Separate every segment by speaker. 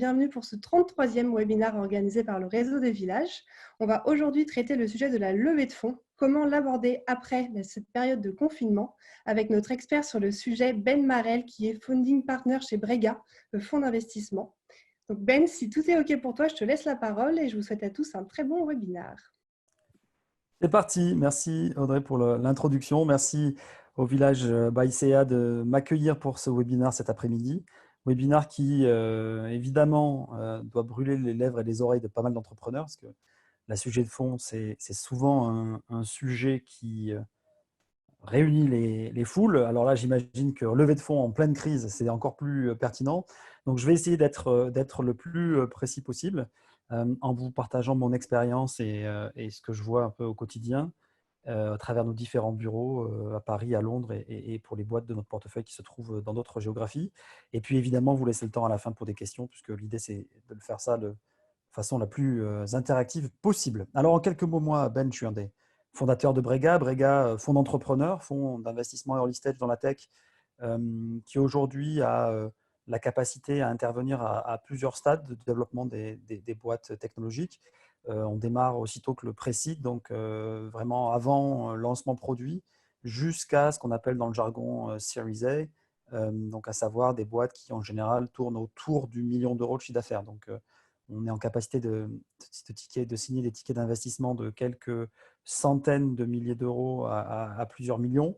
Speaker 1: Bienvenue pour ce 33e webinaire organisé par le Réseau des villages. On va aujourd'hui traiter le sujet de la levée de fonds, comment l'aborder après cette période de confinement, avec notre expert sur le sujet, Ben Marel, qui est founding partner chez Brega, le fonds d'investissement. Donc Ben, si tout est OK pour toi, je te laisse la parole et je vous souhaite à tous un très bon webinaire.
Speaker 2: C'est parti. Merci Audrey pour l'introduction. Merci au village Baïséa de m'accueillir pour ce webinaire cet après-midi. Webinaire qui, évidemment, doit brûler les lèvres et les oreilles de pas mal d'entrepreneurs parce que la sujet de fond, c'est souvent un sujet qui réunit les foules. Alors là, j'imagine que lever de fonds en pleine crise, c'est encore plus pertinent. Donc, je vais essayer d'être le plus précis possible en vous partageant mon expérience et ce que je vois un peu au quotidien à travers nos différents bureaux à Paris, à Londres et pour les boîtes de notre portefeuille qui se trouvent dans d'autres géographies. Et puis, évidemment, vous laissez le temps à la fin pour des questions, puisque l'idée, c'est de le faire ça de façon la plus interactive possible. Alors, en quelques mots, moi, Ben, je suis un des fondateurs de Brega. Brega, fonds d'entrepreneurs, fonds d'investissement early stage dans la tech, qui aujourd'hui a la capacité à intervenir à plusieurs stades de développement des boîtes technologiques. On démarre aussitôt que le pré-seed, donc vraiment avant lancement produit, jusqu'à ce qu'on appelle dans le jargon Series A, donc à savoir des boîtes qui en général tournent autour du million d'euros de chiffre d'affaires. Donc on est en capacité de signer des tickets d'investissement de quelques centaines de milliers d'euros à plusieurs millions.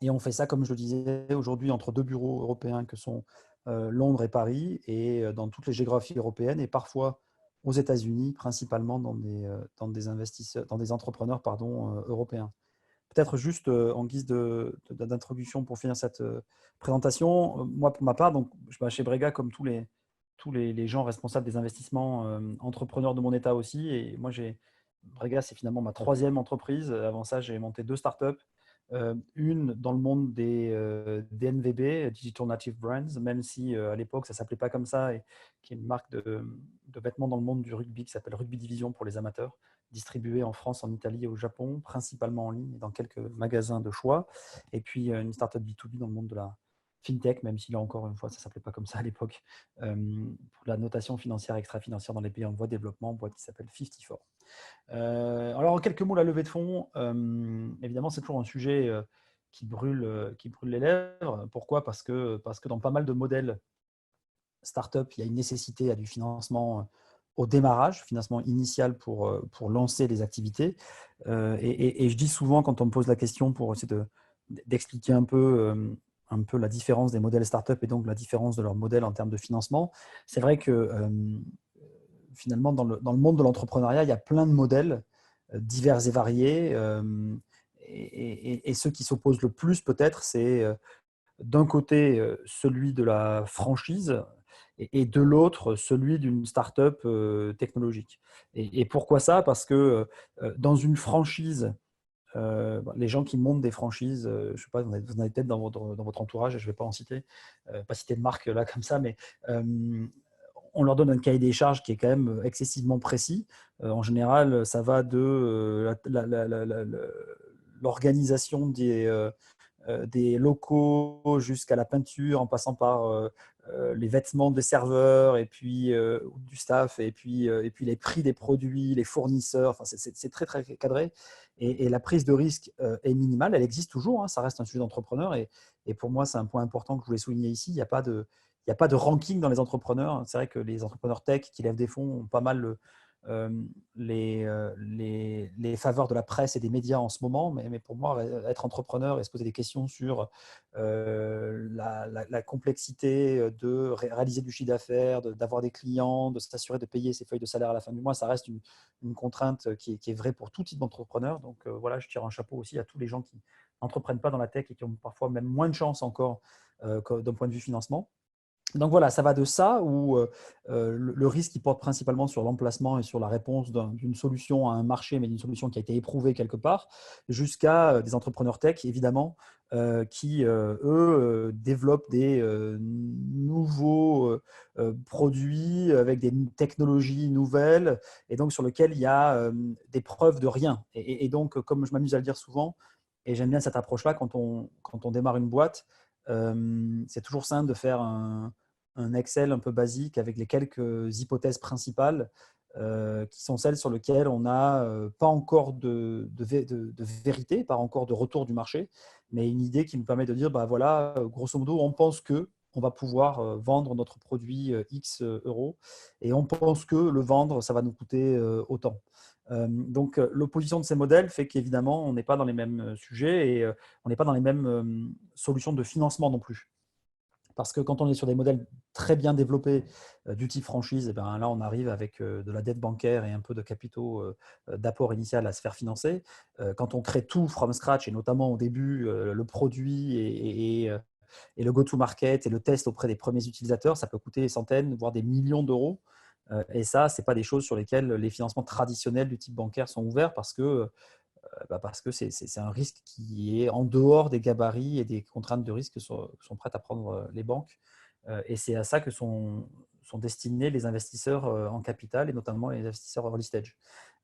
Speaker 2: Et on fait ça, comme je le disais, aujourd'hui entre deux bureaux européens que sont Londres et Paris, et dans toutes les géographies européennes, et parfois aux États-Unis, principalement dans des investisseurs, dans des entrepreneurs européens. Peut-être juste en guise d'introduction pour finir cette présentation, moi pour ma part, donc, chez Brega, comme tous les gens responsables des investissements entrepreneurs de mon état aussi, et moi Brega, c'est finalement ma troisième entreprise. Avant ça, j'ai monté deux startups. Une dans le monde des DNVB, Digital Native Brands, même si à l'époque ça ne s'appelait pas comme ça, et qui est une marque de vêtements dans le monde du rugby qui s'appelle Rugby Division pour les amateurs, distribuée en France, en Italie et au Japon, principalement en ligne et dans quelques magasins de choix. Et puis une startup B2B dans le monde de la fintech, même si là encore une fois ça ne s'appelait pas comme ça à l'époque, pour la notation financière extra-financière dans les pays en voie de développement, boîte qui s'appelle 54. Alors, en quelques mots, la levée de fonds, évidemment, c'est toujours un sujet qui brûle les lèvres. Pourquoi ? Parce que dans pas mal de modèles start-up, il y a une nécessité à du financement au démarrage, financement initial pour lancer les activités. Et je dis souvent, quand on me pose la question pour essayer d'expliquer un peu la différence des modèles start-up et donc la différence de leur modèle en termes de financement, c'est vrai que finalement, dans le monde de l'entrepreneuriat, il y a plein de modèles divers et variés. Et ceux qui s'opposent le plus, peut-être, c'est d'un côté celui de la franchise et de l'autre celui d'une start-up technologique. Et pourquoi ça ? Parce que dans une franchise, les gens qui montent des franchises, je ne sais pas, vous en avez peut-être dans votre entourage, je ne vais pas en citer, pas citer de marque là comme ça, mais on leur donne un cahier des charges qui est quand même excessivement précis. En général, ça va de l'organisation des locaux jusqu'à la peinture, en passant par les vêtements des serveurs et puis du staff, et puis les prix des produits, les fournisseurs. Enfin, c'est très, très cadré. Et la prise de risque est minimale. Elle existe toujours, hein, ça reste un sujet d'entrepreneur. Et pour moi, c'est un point important que je voulais souligner ici. Il n'y a pas de ranking dans les entrepreneurs. C'est vrai que les entrepreneurs tech qui lèvent des fonds ont pas mal les faveurs de la presse et des médias en ce moment, mais pour moi, être entrepreneur et se poser des questions sur la complexité de réaliser du chiffre d'affaires, d'avoir des clients, de s'assurer de payer ses feuilles de salaire à la fin du mois, ça reste une contrainte qui est vraie pour tout type d'entrepreneur. Donc voilà, je tire un chapeau aussi à tous les gens qui n'entreprennent pas dans la tech et qui ont parfois même moins de chance encore d'un point de vue financement. Donc voilà, ça va de ça où le risque il porte principalement sur l'emplacement et sur la réponse d'une solution à un marché, mais d'une solution qui a été éprouvée quelque part, jusqu'à des entrepreneurs tech, évidemment, qui, développent des nouveaux produits avec des technologies nouvelles, et donc sur lesquels il y a des preuves de rien. Et donc, comme je m'amuse à le dire souvent, et j'aime bien cette approche-là quand on démarre une boîte, c'est toujours simple de faire un Excel un peu basique avec les quelques hypothèses principales qui sont celles sur lesquelles on n'a pas encore de vérité, pas encore de retour du marché, mais une idée qui nous permet de dire, bah voilà, grosso modo, on pense que on va pouvoir vendre notre produit X euros et on pense que le vendre, ça va nous coûter autant. Donc, l'opposition de ces modèles fait qu'évidemment, on n'est pas dans les mêmes sujets et on n'est pas dans les mêmes solutions de financement non plus. Parce que quand on est sur des modèles très bien développés du type franchise, et ben là, on arrive avec de la dette bancaire et un peu de capitaux d'apport initial à se faire financer. Quand on crée tout from scratch, et notamment au début, le produit et le go-to-market et le test auprès des premiers utilisateurs, ça peut coûter des centaines, voire des millions d'euros. Et ça, ce n'est pas des choses sur lesquelles les financements traditionnels du type bancaire sont ouverts parce que c'est un risque qui est en dehors des gabarits et des contraintes de risque que sont prêtes à prendre les banques. Et c'est à ça que sont destinés les investisseurs en capital et notamment les investisseurs early stage.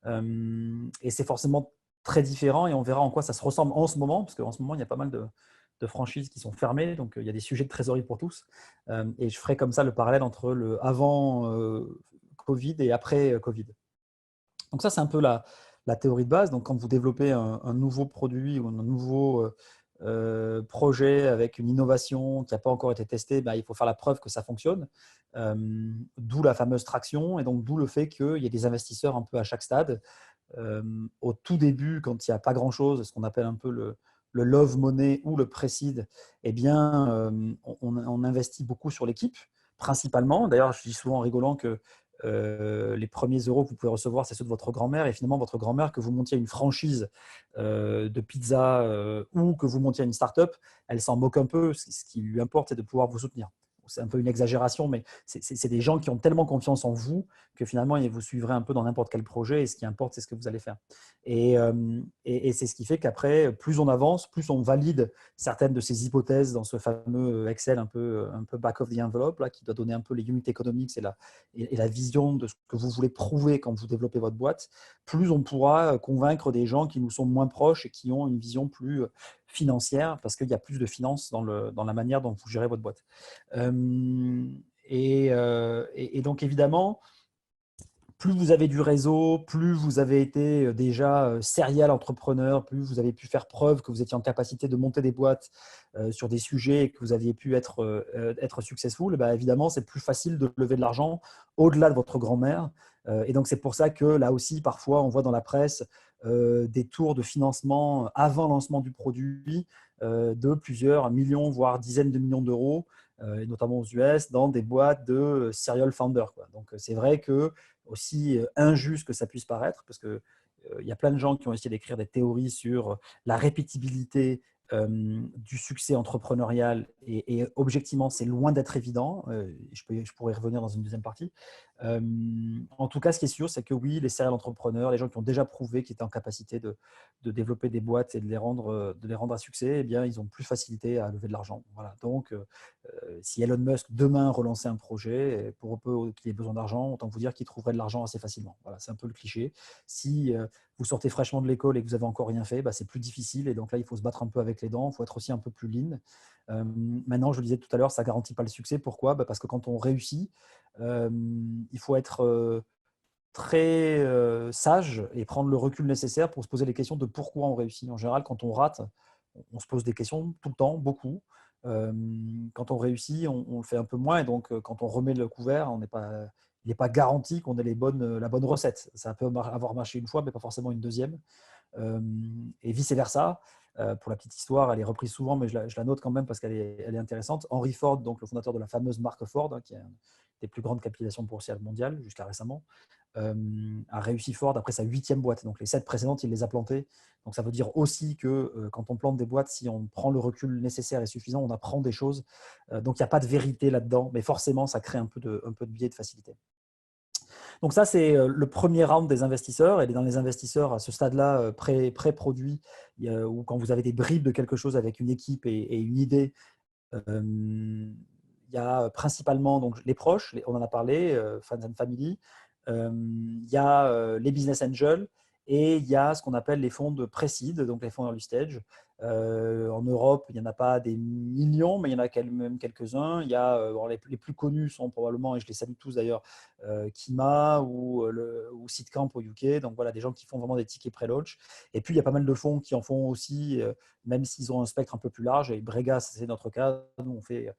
Speaker 2: Et c'est forcément très différent et on verra en quoi ça se ressemble en ce moment, parce qu'en ce moment, il y a pas mal de franchises qui sont fermées, donc il y a des sujets de trésorerie pour tous. Et je ferai comme ça le parallèle entre le avant Covid et après Covid. Donc ça, c'est un peu la théorie de base. Donc quand vous développez un nouveau produit ou un nouveau projet avec une innovation qui n'a pas encore été testée, bah, il faut faire la preuve que ça fonctionne. D'où la fameuse traction et donc d'où le fait qu'il y ait des investisseurs un peu à chaque stade. Au tout début, quand il n'y a pas grand-chose, ce qu'on appelle un peu le love money ou le pré-seed, eh bien, on investit beaucoup sur l'équipe, principalement. D'ailleurs, je dis souvent en rigolant que les premiers euros que vous pouvez recevoir, c'est ceux de votre grand-mère. Et finalement, votre grand-mère, que vous montiez une franchise de pizza ou que vous montiez une start-up, elle s'en moque un peu. Ce qui lui importe, c'est de pouvoir vous soutenir. C'est un peu une exagération, mais c'est des gens qui ont tellement confiance en vous que finalement, vous suivrez un peu dans n'importe quel projet. Et ce qui importe, c'est ce que vous allez faire. Et c'est ce qui fait qu'après, plus on avance, plus on valide certaines de ces hypothèses dans ce fameux Excel un peu back of the envelope, là, qui doit donner un peu les unit economics et la vision de ce que vous voulez prouver quand vous développez votre boîte, plus on pourra convaincre des gens qui nous sont moins proches et qui ont une vision plus financière, parce qu'il y a plus de finances dans la manière dont vous gérez votre boîte. Et donc, évidemment, plus vous avez du réseau, plus vous avez été déjà serial entrepreneur, plus vous avez pu faire preuve que vous étiez en capacité de monter des boîtes sur des sujets et que vous aviez pu être successful, bah, évidemment, c'est plus facile de lever de l'argent au-delà de votre grand-mère. Et donc, c'est pour ça que là aussi, parfois, on voit dans la presse des tours de financement avant lancement du produit de plusieurs millions, voire dizaines de millions d'euros, et notamment aux US, dans des boîtes de serial founders, quoi. Donc, c'est vrai que aussi injuste que ça puisse paraître, parce qu'il y a plein de gens qui ont essayé d'écrire des théories sur la répétibilité du succès entrepreneurial et objectivement, c'est loin d'être évident. Je pourrais y revenir dans une deuxième partie. En tout cas, ce qui est sûr, c'est que oui, les serial entrepreneurs, les gens qui ont déjà prouvé qu'ils étaient en capacité de développer des boîtes et de les rendre à succès, eh bien, ils ont plus facilité à lever de l'argent. Voilà. Donc, si Elon Musk demain relançait un projet, pour peu qu'il ait besoin d'argent, autant vous dire qu'il trouverait de l'argent assez facilement. Voilà, c'est un peu le cliché. Si vous sortez fraîchement de l'école et que vous n'avez encore rien fait, bah, c'est plus difficile. Et donc là, il faut se battre un peu avec les dents. Il faut être aussi un peu plus lean. Maintenant, je le disais tout à l'heure, ça ne garantit pas le succès. Pourquoi ? Bah, parce que quand on réussit, il faut être très sage et prendre le recul nécessaire pour se poser les questions de pourquoi on réussit. En général, quand on rate, on se pose des questions tout le temps, beaucoup. Quand on réussit, on le fait un peu moins. Et donc, quand on remet le couvert, il n'est pas garanti qu'on ait la bonne recette. Ça peut avoir marché une fois, mais pas forcément une deuxième. Et vice-versa. Pour la petite histoire, elle est reprise souvent, mais je la note quand même parce qu'elle est intéressante. Henry Ford, donc le fondateur de la fameuse marque Ford, qui est une des plus grandes capitalisations boursières mondiales jusqu'à récemment, a réussi Ford après sa 8e boîte. Donc les 7 précédentes, il les a plantées. Donc ça veut dire aussi que quand on plante des boîtes, si on prend le recul nécessaire et suffisant, on apprend des choses. Donc il n'y a pas de vérité là-dedans, mais forcément, ça crée un peu de biais de facilité. Donc ça, c'est le premier round des investisseurs. Et dans les investisseurs, à ce stade-là, pré-produit, ou quand vous avez des bribes de quelque chose avec une équipe et une idée, il y a principalement donc, les proches, on en a parlé, Friends and Family. Il y a les business angels et il y a ce qu'on appelle les fonds de pré-seed, donc les fonds early stage. En Europe, il n'y en a pas des millions, mais il y en a quand même quelques-uns. Il y a, les plus connus sont probablement, et je les salue tous d'ailleurs, Kima ou Seedcamp au UK. Donc voilà, des gens qui font vraiment des tickets pré-launch. Et puis, il y a pas mal de fonds qui en font aussi, même s'ils ont un spectre un peu plus large. Et Brega, c'est notre cas. Nous, on fait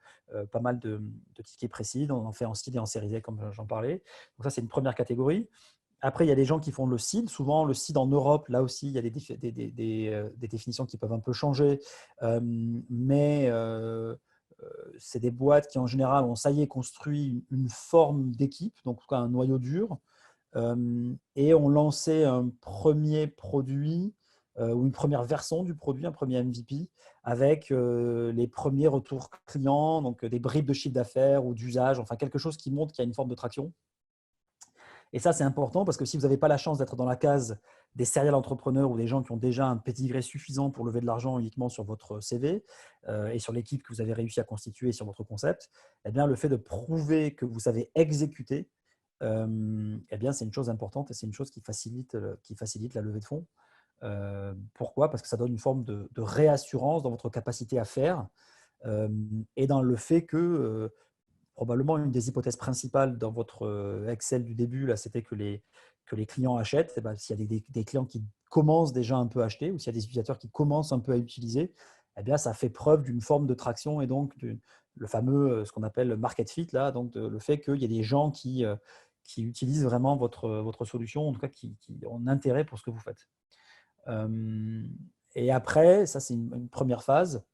Speaker 2: pas mal de tickets précis. On en fait en seed et en série A, comme j'en parlais. Donc ça, c'est une première catégorie. Après, il y a des gens qui font le seed. Souvent, le seed en Europe, là aussi, il y a des définitions qui peuvent un peu changer. Mais c'est des boîtes qui, en général, ont, ça y est, construit une forme d'équipe, donc en tout cas un noyau dur, et ont lancé un premier produit ou une première version du produit, un premier MVP, avec les premiers retours clients, donc des bribes de chiffre d'affaires ou d'usage, enfin quelque chose qui montre qu'il y a une forme de traction. Et ça, c'est important parce que si vous n'avez pas la chance d'être dans la case des serial entrepreneurs ou des gens qui ont déjà un pédigré suffisant pour lever de l'argent uniquement sur votre CV et sur l'équipe que vous avez réussi à constituer sur votre concept, eh bien, le fait de prouver que vous savez exécuter, eh bien, c'est une chose importante et c'est une chose qui facilite la levée de fonds. Pourquoi? Parce que ça donne une forme de réassurance dans votre capacité à faire et dans le fait que probablement une des hypothèses principales dans votre Excel du début, là, c'était que les clients achètent. Et ben, s'il y a des clients qui commencent déjà un peu à acheter ou s'il y a des utilisateurs qui commencent un peu à utiliser, eh bien, ça fait preuve d'une forme de traction et donc le fameux, ce qu'on appelle le market fit, là, donc le fait qu'il y ait des gens qui utilisent vraiment votre solution, en tout cas qui ont un intérêt pour ce que vous faites. Et après, ça c'est une première phase.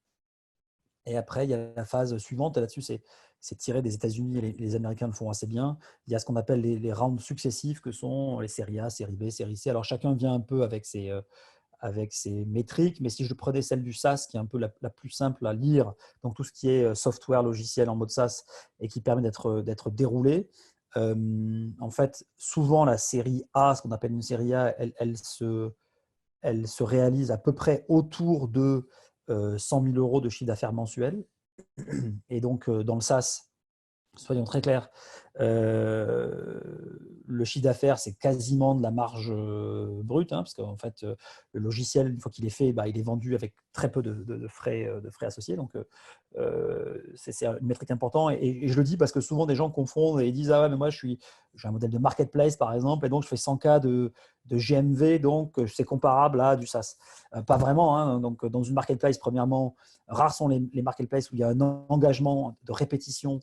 Speaker 2: Et après, il y a la phase suivante, et là-dessus, c'est tiré des États-Unis, et les Américains le font assez bien. Il y a ce qu'on appelle les rounds successifs, que sont les séries A, série B, série C. Alors, chacun vient un peu avec ses métriques, mais si je prenais celle du SaaS, qui est un peu la plus simple à lire, donc tout ce qui est software logiciel en mode SaaS, et qui permet d'être déroulé, en fait, souvent, la série A, ce qu'on appelle une série A, elle se réalise à peu près autour de 100 000 euros de chiffre d'affaires mensuel. Et donc, dans le SaaS, soyons très clairs, le chiffre d'affaires, c'est quasiment de la marge brute, hein, parce qu'en fait, le logiciel, une fois qu'il est fait, bah, il est vendu avec très peu de frais associés. Donc, c'est une métrique importante. Et je le dis parce que souvent, des gens confondent et disent « Ah ouais, mais moi, j'ai un modèle de marketplace, par exemple, et donc je fais 100K de GMV, donc c'est comparable à du SaaS. » Pas vraiment. Hein. Donc, dans une marketplace, premièrement, rares sont les marketplaces où il y a un engagement de répétition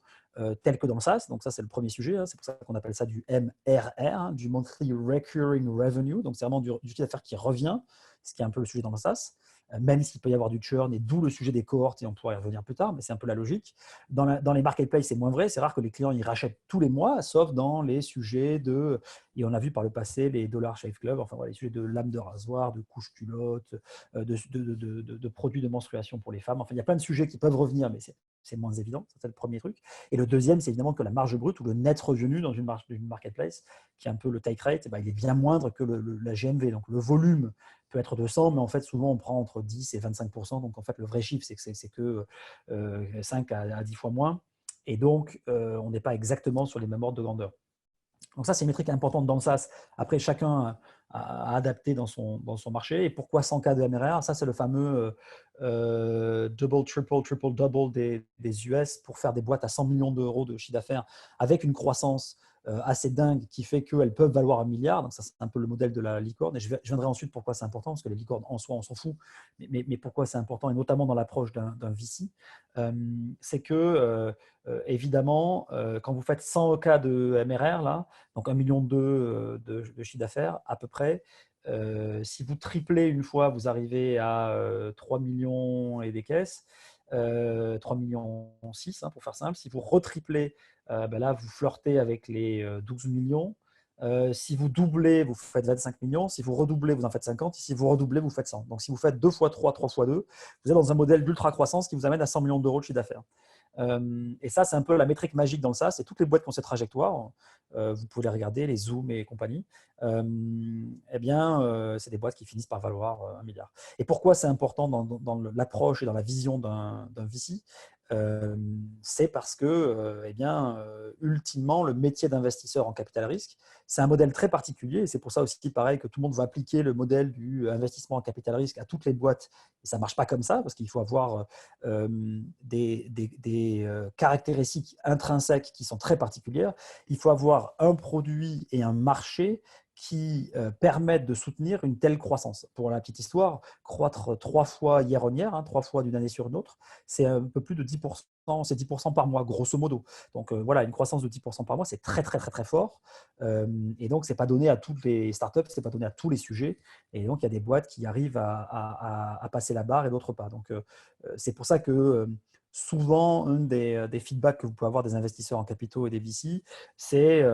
Speaker 2: tel que dans le SaaS. Donc ça, c'est le premier sujet. Hein. C'est pour ça qu'on appelle ça du MRR, hein, du Monthly Recurring Revenue. Donc c'est vraiment du chiffre d'affaires qui revient, ce qui est un peu le sujet dans le SaaS, même s'il peut y avoir du churn, et d'où le sujet des cohortes, et on pourra y revenir plus tard, mais c'est un peu la logique. Dans les marketplaces, c'est moins vrai. C'est rare que les clients ils rachètent tous les mois, sauf dans les sujets et on a vu par le passé les Dollar Shave Club, enfin voilà, les sujets de lames de rasoir, de couches culottes, de produits de menstruation pour les femmes. Enfin, il y a plein de sujets qui peuvent revenir, mais c'est moins évident. C'est le premier truc. Et le deuxième, c'est évidemment que la marge brute ou le net revenu dans une marketplace, qui est un peu le take rate, il est bien moindre que la GMV. Donc le volume peut être de 100, mais en fait, souvent, on prend entre 10 et 25%. Donc en fait, le vrai chiffre, c'est que 5 à 10 fois moins. Et donc, on n'est pas exactement sur les mêmes ordres de grandeur. Donc ça, c'est une métrique importante dans le SaaS. Après, chacun a adapté dans son marché. Et pourquoi 100K de MRR? Ça, c'est le fameux double, triple, double des US pour faire des boîtes à 100 millions d'euros de chiffre d'affaires avec une croissance assez dingue qui fait qu'elles peuvent valoir 1 milliard. Donc ça, c'est un peu le modèle de la licorne. Et je viendrai ensuite pourquoi c'est important, parce que les licornes en soi, on s'en fout. Mais pourquoi c'est important, et notamment dans l'approche d'un VC, c'est que évidemment, quand vous faites 100 cas de MRR, là, donc 1,2 million de chiffre d'affaires à peu près, si vous triplez une fois, vous arrivez à 3 millions et des caisses, 3 millions 6, hein, pour faire simple. Si vous retriplez, ben là, vous flirtez avec les 12 millions. Si vous doublez, vous faites 25 millions. Si vous redoublez, vous en faites 50. Si vous redoublez, vous faites 100. Donc, si vous faites 2 fois 3, 3 fois 2, vous êtes dans un modèle d'ultra-croissance qui vous amène à 100 millions d'euros de chiffre d'affaires. Et ça, c'est un peu la métrique magique dans le SaaS. Et toutes les boîtes qui ont cette trajectoire, vous pouvez les regarder, les Zoom et compagnie, eh bien, c'est des boîtes qui finissent par valoir 1 milliard. Et pourquoi c'est important dans l'approche et dans la vision d'un VC? c'est parce que, ultimement, le métier d'investisseur en capital risque, c'est un modèle très particulier. Et c'est pour ça aussi, pareil, que tout le monde va appliquer le modèle du investissement en capital risque à toutes les boîtes. Et ça ne marche pas comme ça, parce qu'il faut avoir des caractéristiques intrinsèques qui sont très particulières. Il faut avoir un produit et un marché qui permettent de soutenir une telle croissance. Pour la petite histoire, croître 3 fois year on year, 3 fois d'une année sur une autre, c'est un peu plus de 10%, c'est 10% par mois, grosso modo. Donc voilà, une croissance de 10% par mois, c'est très, très, très, très fort. Et donc, ce n'est pas donné à toutes les startups, ce n'est pas donné à tous les sujets. Et donc, il y a des boîtes qui arrivent à passer la barre et d'autres pas. Donc, c'est pour ça que souvent, un des feedbacks que vous pouvez avoir des investisseurs en capitaux et des VC, c'est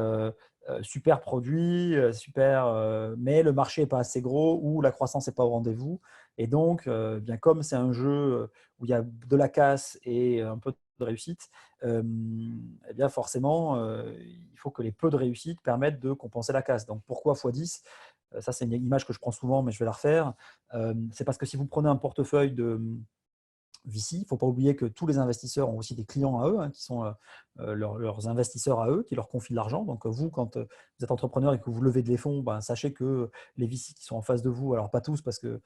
Speaker 2: super produit, super, mais le marché n'est pas assez gros ou la croissance n'est pas au rendez-vous. Et donc, bien comme c'est un jeu où il y a de la casse et un peu de réussite, eh bien forcément, il faut que les peu de réussite permettent de compenser la casse. Donc, pourquoi x10? Ça, c'est une image que je prends souvent, mais je vais la refaire. C'est parce que si vous prenez un portefeuille de VC. Il ne faut pas oublier que tous les investisseurs ont aussi des clients à eux, qui sont leurs investisseurs à eux, qui leur confient de l'argent. Donc vous, quand vous êtes entrepreneur et que vous levez des fonds, sachez que les VC qui sont en face de vous, alors pas tous, parce qu'il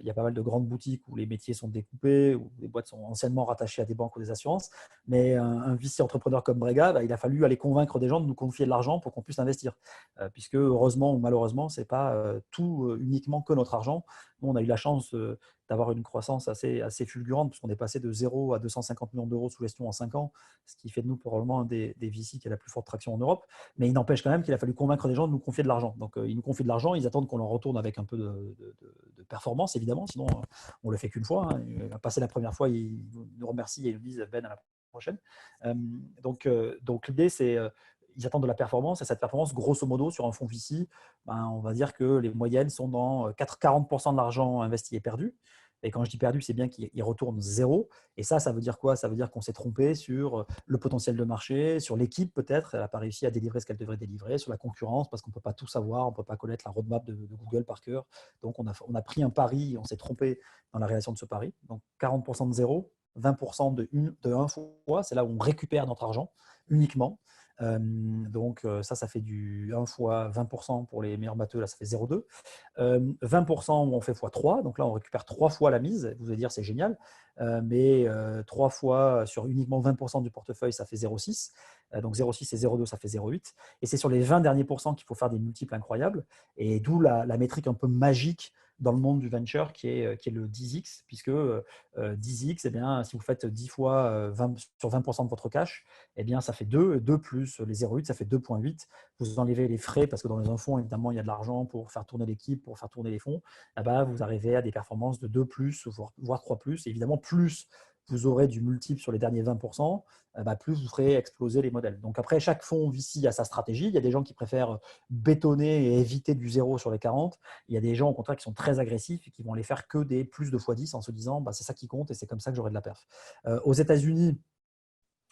Speaker 2: y a pas mal de grandes boutiques où les métiers sont découpés, où les boîtes sont anciennement rattachées à des banques ou des assurances, mais un VC entrepreneur comme Brega, il a fallu aller convaincre des gens de nous confier de l'argent pour qu'on puisse investir. Puisque heureusement ou malheureusement, ce n'est pas tout uniquement que notre argent. Nous, on a eu la chance d'avoir une croissance assez fulgurante, puisqu'on est passé de 0 à 250 millions d'euros sous gestion en 5 ans, ce qui fait de nous probablement un des VC qui a la plus forte traction en Europe. Mais il n'empêche quand même qu'il a fallu convaincre des gens de nous confier de l'argent. Donc, ils nous confient de l'argent, ils attendent qu'on leur retourne avec un peu de performance, évidemment, sinon on ne le fait qu'une fois. Passer la première fois, ils nous remercient et ils nous disent « Ben, à la prochaine ». Donc l'idée, c'est ils attendent de la performance, et cette performance, grosso modo, sur un fonds VC, on va dire que les moyennes sont dans 40% de l'argent investi est perdu. Et quand je dis perdu, c'est bien qu'il retourne zéro. Et ça veut dire quoi? Ça veut dire qu'on s'est trompé sur le potentiel de marché, sur l'équipe peut-être, elle n'a pas réussi à délivrer ce qu'elle devrait délivrer, sur la concurrence, parce qu'on ne peut pas tout savoir, on ne peut pas connaître la roadmap de Google par cœur. Donc on a pris un pari et on s'est trompé dans la réalisation de ce pari. Donc 40% de zéro, 20% de 1 fois, c'est là où on récupère notre argent uniquement. Donc ça fait du 1 fois 20% pour les meilleurs batteux, là ça fait 0,2. 20% où on fait x3, donc là on récupère 3 fois la mise, vous allez dire c'est génial, mais 3 fois sur uniquement 20% du portefeuille, ça fait 0,6. Donc 0,6 et 0,2, ça fait 0,8. Et c'est sur les 20 derniers pourcents qu'il faut faire des multiples incroyables, et d'où la métrique un peu magique dans le monde du venture qui est le 10x, puisque 10x, eh bien, si vous faites 10 fois 20, sur 20% de votre cash, eh bien, ça fait 2, 2 plus les 0,8, ça fait 2,8. Vous enlevez les frais, parce que dans un fonds, évidemment, il y a de l'argent pour faire tourner l'équipe, pour faire tourner les fonds. Là-bas, vous arrivez à des performances de 2 plus, voire 3 plus. Et évidemment, plus vous aurez du multiple sur les derniers 20%, plus vous ferez exploser les modèles. Donc après, chaque fonds VC a sa stratégie. Il y a des gens qui préfèrent bétonner et éviter du zéro sur les 40. Il y a des gens, au contraire, qui sont très agressifs et qui vont les faire que des plus de x10 en se disant c'est ça qui compte et c'est comme ça que j'aurai de la perf. Aux États-Unis,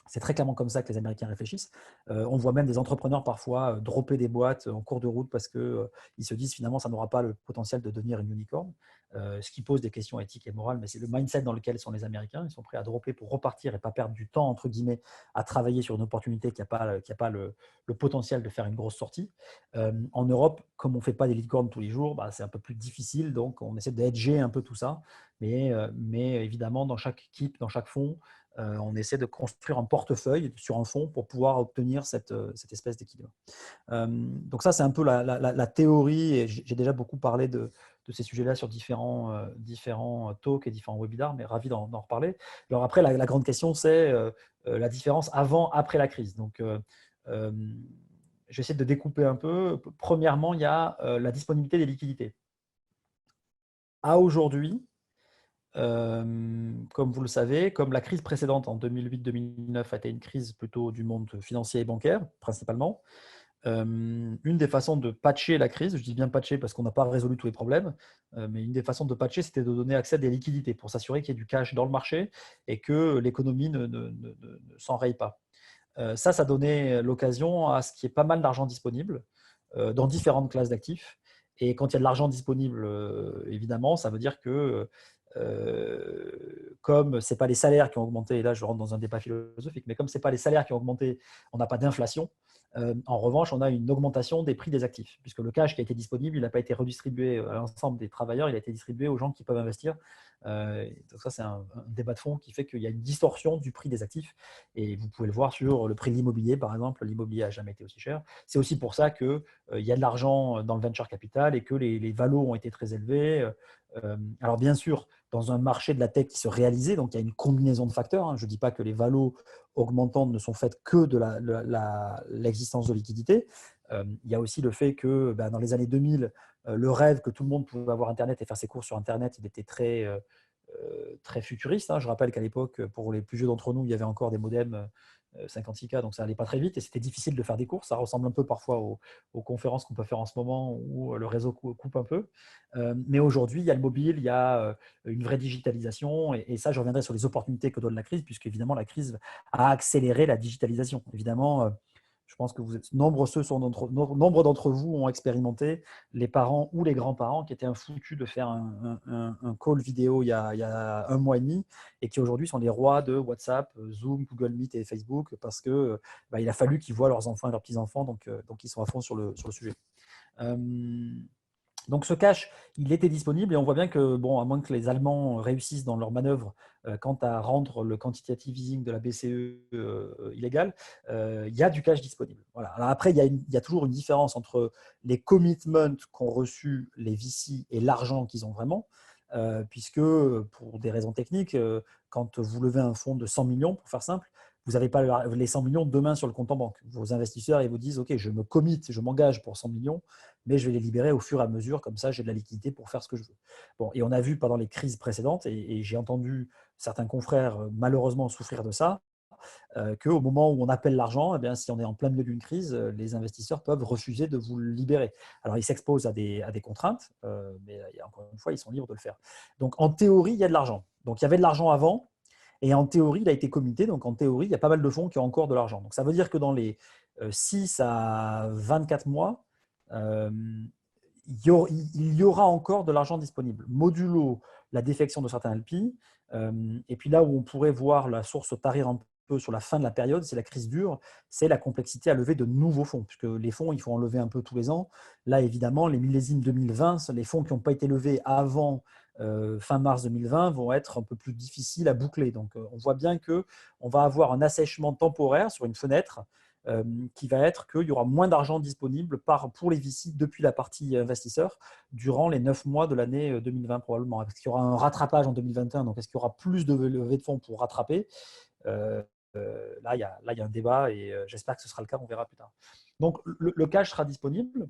Speaker 2: c'est très clairement comme ça que les Américains réfléchissent. On voit même des entrepreneurs parfois dropper des boîtes en cours de route parce qu'ils se disent finalement ça n'aura pas le potentiel de devenir une unicorn, ce qui pose des questions éthiques et morales, mais c'est le mindset dans lequel sont les Américains. Ils sont prêts à dropper pour repartir et pas perdre du temps, entre guillemets, à travailler sur une opportunité qui n'a pas le potentiel de faire une grosse sortie. En Europe, comme on ne fait pas des licornes tous les jours, c'est un peu plus difficile, donc on essaie d'edger un peu tout ça. Mais évidemment, dans chaque équipe, dans chaque fonds, on essaie de construire un portefeuille sur un fonds pour pouvoir obtenir cette espèce d'équilibre. Donc ça, c'est un peu la théorie, et j'ai déjà beaucoup parlé de ces sujets-là sur différents talks et différents webinars, mais ravi d'en reparler. Alors après, la grande question, c'est la différence avant-après la crise. Donc, j'essaie de découper un peu. Premièrement, il y a la disponibilité des liquidités. À aujourd'hui, comme vous le savez, comme la crise précédente en 2008-2009 a été une crise plutôt du monde financier et bancaire, principalement, une des façons de patcher la crise, je dis bien patcher parce qu'on n'a pas résolu tous les problèmes, mais une des façons de patcher, c'était de donner accès à des liquidités pour s'assurer qu'il y ait du cash dans le marché et que l'économie ne s'enraye pas. Ça donnait l'occasion à ce qu'il y ait pas mal d'argent disponible dans différentes classes d'actifs. Et quand il y a de l'argent disponible, évidemment, ça veut dire que comme ce n'est pas les salaires qui ont augmenté, et là je rentre dans un débat philosophique, mais comme ce n'est pas les salaires qui ont augmenté, on n'a pas d'inflation. En revanche, on a une augmentation des prix des actifs, puisque le cash qui a été disponible, il n'a pas été redistribué à l'ensemble des travailleurs, il a été distribué aux gens qui peuvent investir. Donc ça, c'est un débat de fond qui fait qu'il y a une distorsion du prix des actifs. Et vous pouvez le voir sur le prix de l'immobilier, par exemple. L'immobilier n'a jamais été aussi cher. C'est aussi pour ça qu'il y a de l'argent dans le venture capital et que les valos ont été très élevés. Alors bien sûr, dans un marché de la tech qui se réalisait, donc il y a une combinaison de facteurs. Hein. Je ne dis pas que les valos augmentantes ne sont faites que de l'existence de liquidité. Il y a aussi le fait que dans les années 2000, le rêve que tout le monde pouvait avoir Internet et faire ses courses sur Internet, il était très futuriste. Hein. Je rappelle qu'à l'époque, pour les plus vieux d'entre nous, il y avait encore des modems 56K, donc ça n'allait pas très vite et c'était difficile de faire des courses. Ça ressemble un peu parfois aux conférences qu'on peut faire en ce moment où le réseau coupe un peu. Mais aujourd'hui, il y a le mobile, il y a une vraie digitalisation et ça, je reviendrai sur les opportunités que donne la crise, puisque évidemment, la crise a accéléré la digitalisation. Évidemment, je pense que nombre d'entre vous ont expérimenté les parents ou les grands-parents qui étaient foutus de faire un call vidéo il y a un mois et demi et qui aujourd'hui sont les rois de WhatsApp, Zoom, Google Meet et Facebook parce que il a fallu qu'ils voient leurs enfants et leurs petits-enfants, donc ils sont à fond sur le sujet. Donc ce cash, il était disponible et on voit bien que, à moins que les Allemands réussissent dans leur manœuvre quant à rendre le quantitative easing de la BCE illégal, il y a du cash disponible. Voilà. Alors après, il y a toujours une différence entre les commitments qu'ont reçus les VC et l'argent qu'ils ont vraiment, puisque pour des raisons techniques, quand vous levez un fonds de 100 millions, pour faire simple, vous n'avez pas les 100 millions demain sur le compte en banque. Vos investisseurs, ils vous disent, OK, je me commit, je m'engage pour 100 millions, mais je vais les libérer au fur et à mesure, comme ça j'ai de la liquidité pour faire ce que je veux. Bon, et on a vu pendant les crises précédentes, et j'ai entendu certains confrères malheureusement souffrir de ça, qu'au moment où on appelle l'argent, eh bien, si on est en plein milieu d'une crise, les investisseurs peuvent refuser de vous le libérer. Alors ils s'exposent à des contraintes, mais encore une fois, ils sont libres de le faire. Donc en théorie, il y a de l'argent. Donc il y avait de l'argent avant, et en théorie, il a été committé. Donc en théorie, il y a pas mal de fonds qui ont encore de l'argent. Donc ça veut dire que dans les 6 à 24 mois, il y aura encore de l'argent disponible, modulo la défection de certains LP. Et puis là où on pourrait voir la source tarir un peu sur la fin de la période, c'est la crise dure, c'est la complexité à lever de nouveaux fonds, puisque les fonds, il faut en lever un peu tous les ans. Là, évidemment, les millésimes 2020, les fonds qui n'ont pas été levés avant fin mars 2020 vont être un peu plus difficiles à boucler. Donc, on voit bien qu'on va avoir un assèchement temporaire sur une fenêtre qui va être qu'il y aura moins d'argent disponible pour les VC depuis la partie investisseur durant les 9 mois de l'année 2020 probablement. Est-ce qu'il y aura un rattrapage en 2021? Donc, est-ce qu'il y aura plus de levée de fonds pour rattraper? Là, il y a un débat et j'espère que ce sera le cas, on verra plus tard. Donc, le cash sera disponible,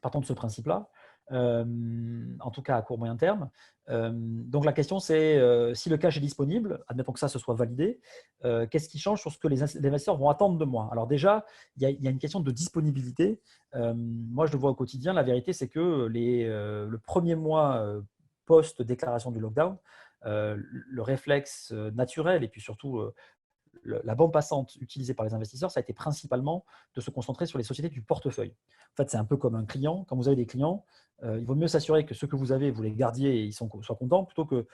Speaker 2: partant de ce principe-là. En tout cas à court moyen terme. Donc la question c'est si le cash est disponible, admettons que ça se soit validé, qu'est-ce qui change sur ce que les investisseurs vont attendre de moi? Alors déjà, il y a une question de disponibilité. Moi je le vois au quotidien, la vérité c'est que le premier mois post-déclaration du lockdown, le réflexe naturel et puis surtout la bande passante utilisée par les investisseurs, ça a été principalement de se concentrer sur les sociétés du portefeuille. En fait, c'est un peu comme un client. Quand vous avez des clients, il vaut mieux s'assurer que ceux que vous avez, vous les gardiez et ils soient contents, plutôt que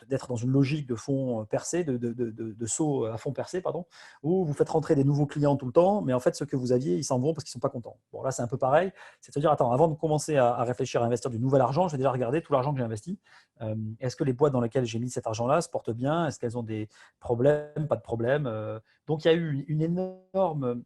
Speaker 2: d'être dans une logique de fonds percés, de saut à fonds percés, pardon, où vous faites rentrer des nouveaux clients tout le temps, mais en fait, ceux que vous aviez, ils s'en vont parce qu'ils ne sont pas contents. Bon, là, c'est un peu pareil. C'est-à-dire, attends, avant de commencer à réfléchir à investir du nouvel argent, je vais déjà regarder tout l'argent que j'ai investi. Est-ce que les boîtes dans lesquelles j'ai mis cet argent-là se portent bien? Est-ce qu'elles ont des problèmes? Pas de problème. Donc, il y a eu une énorme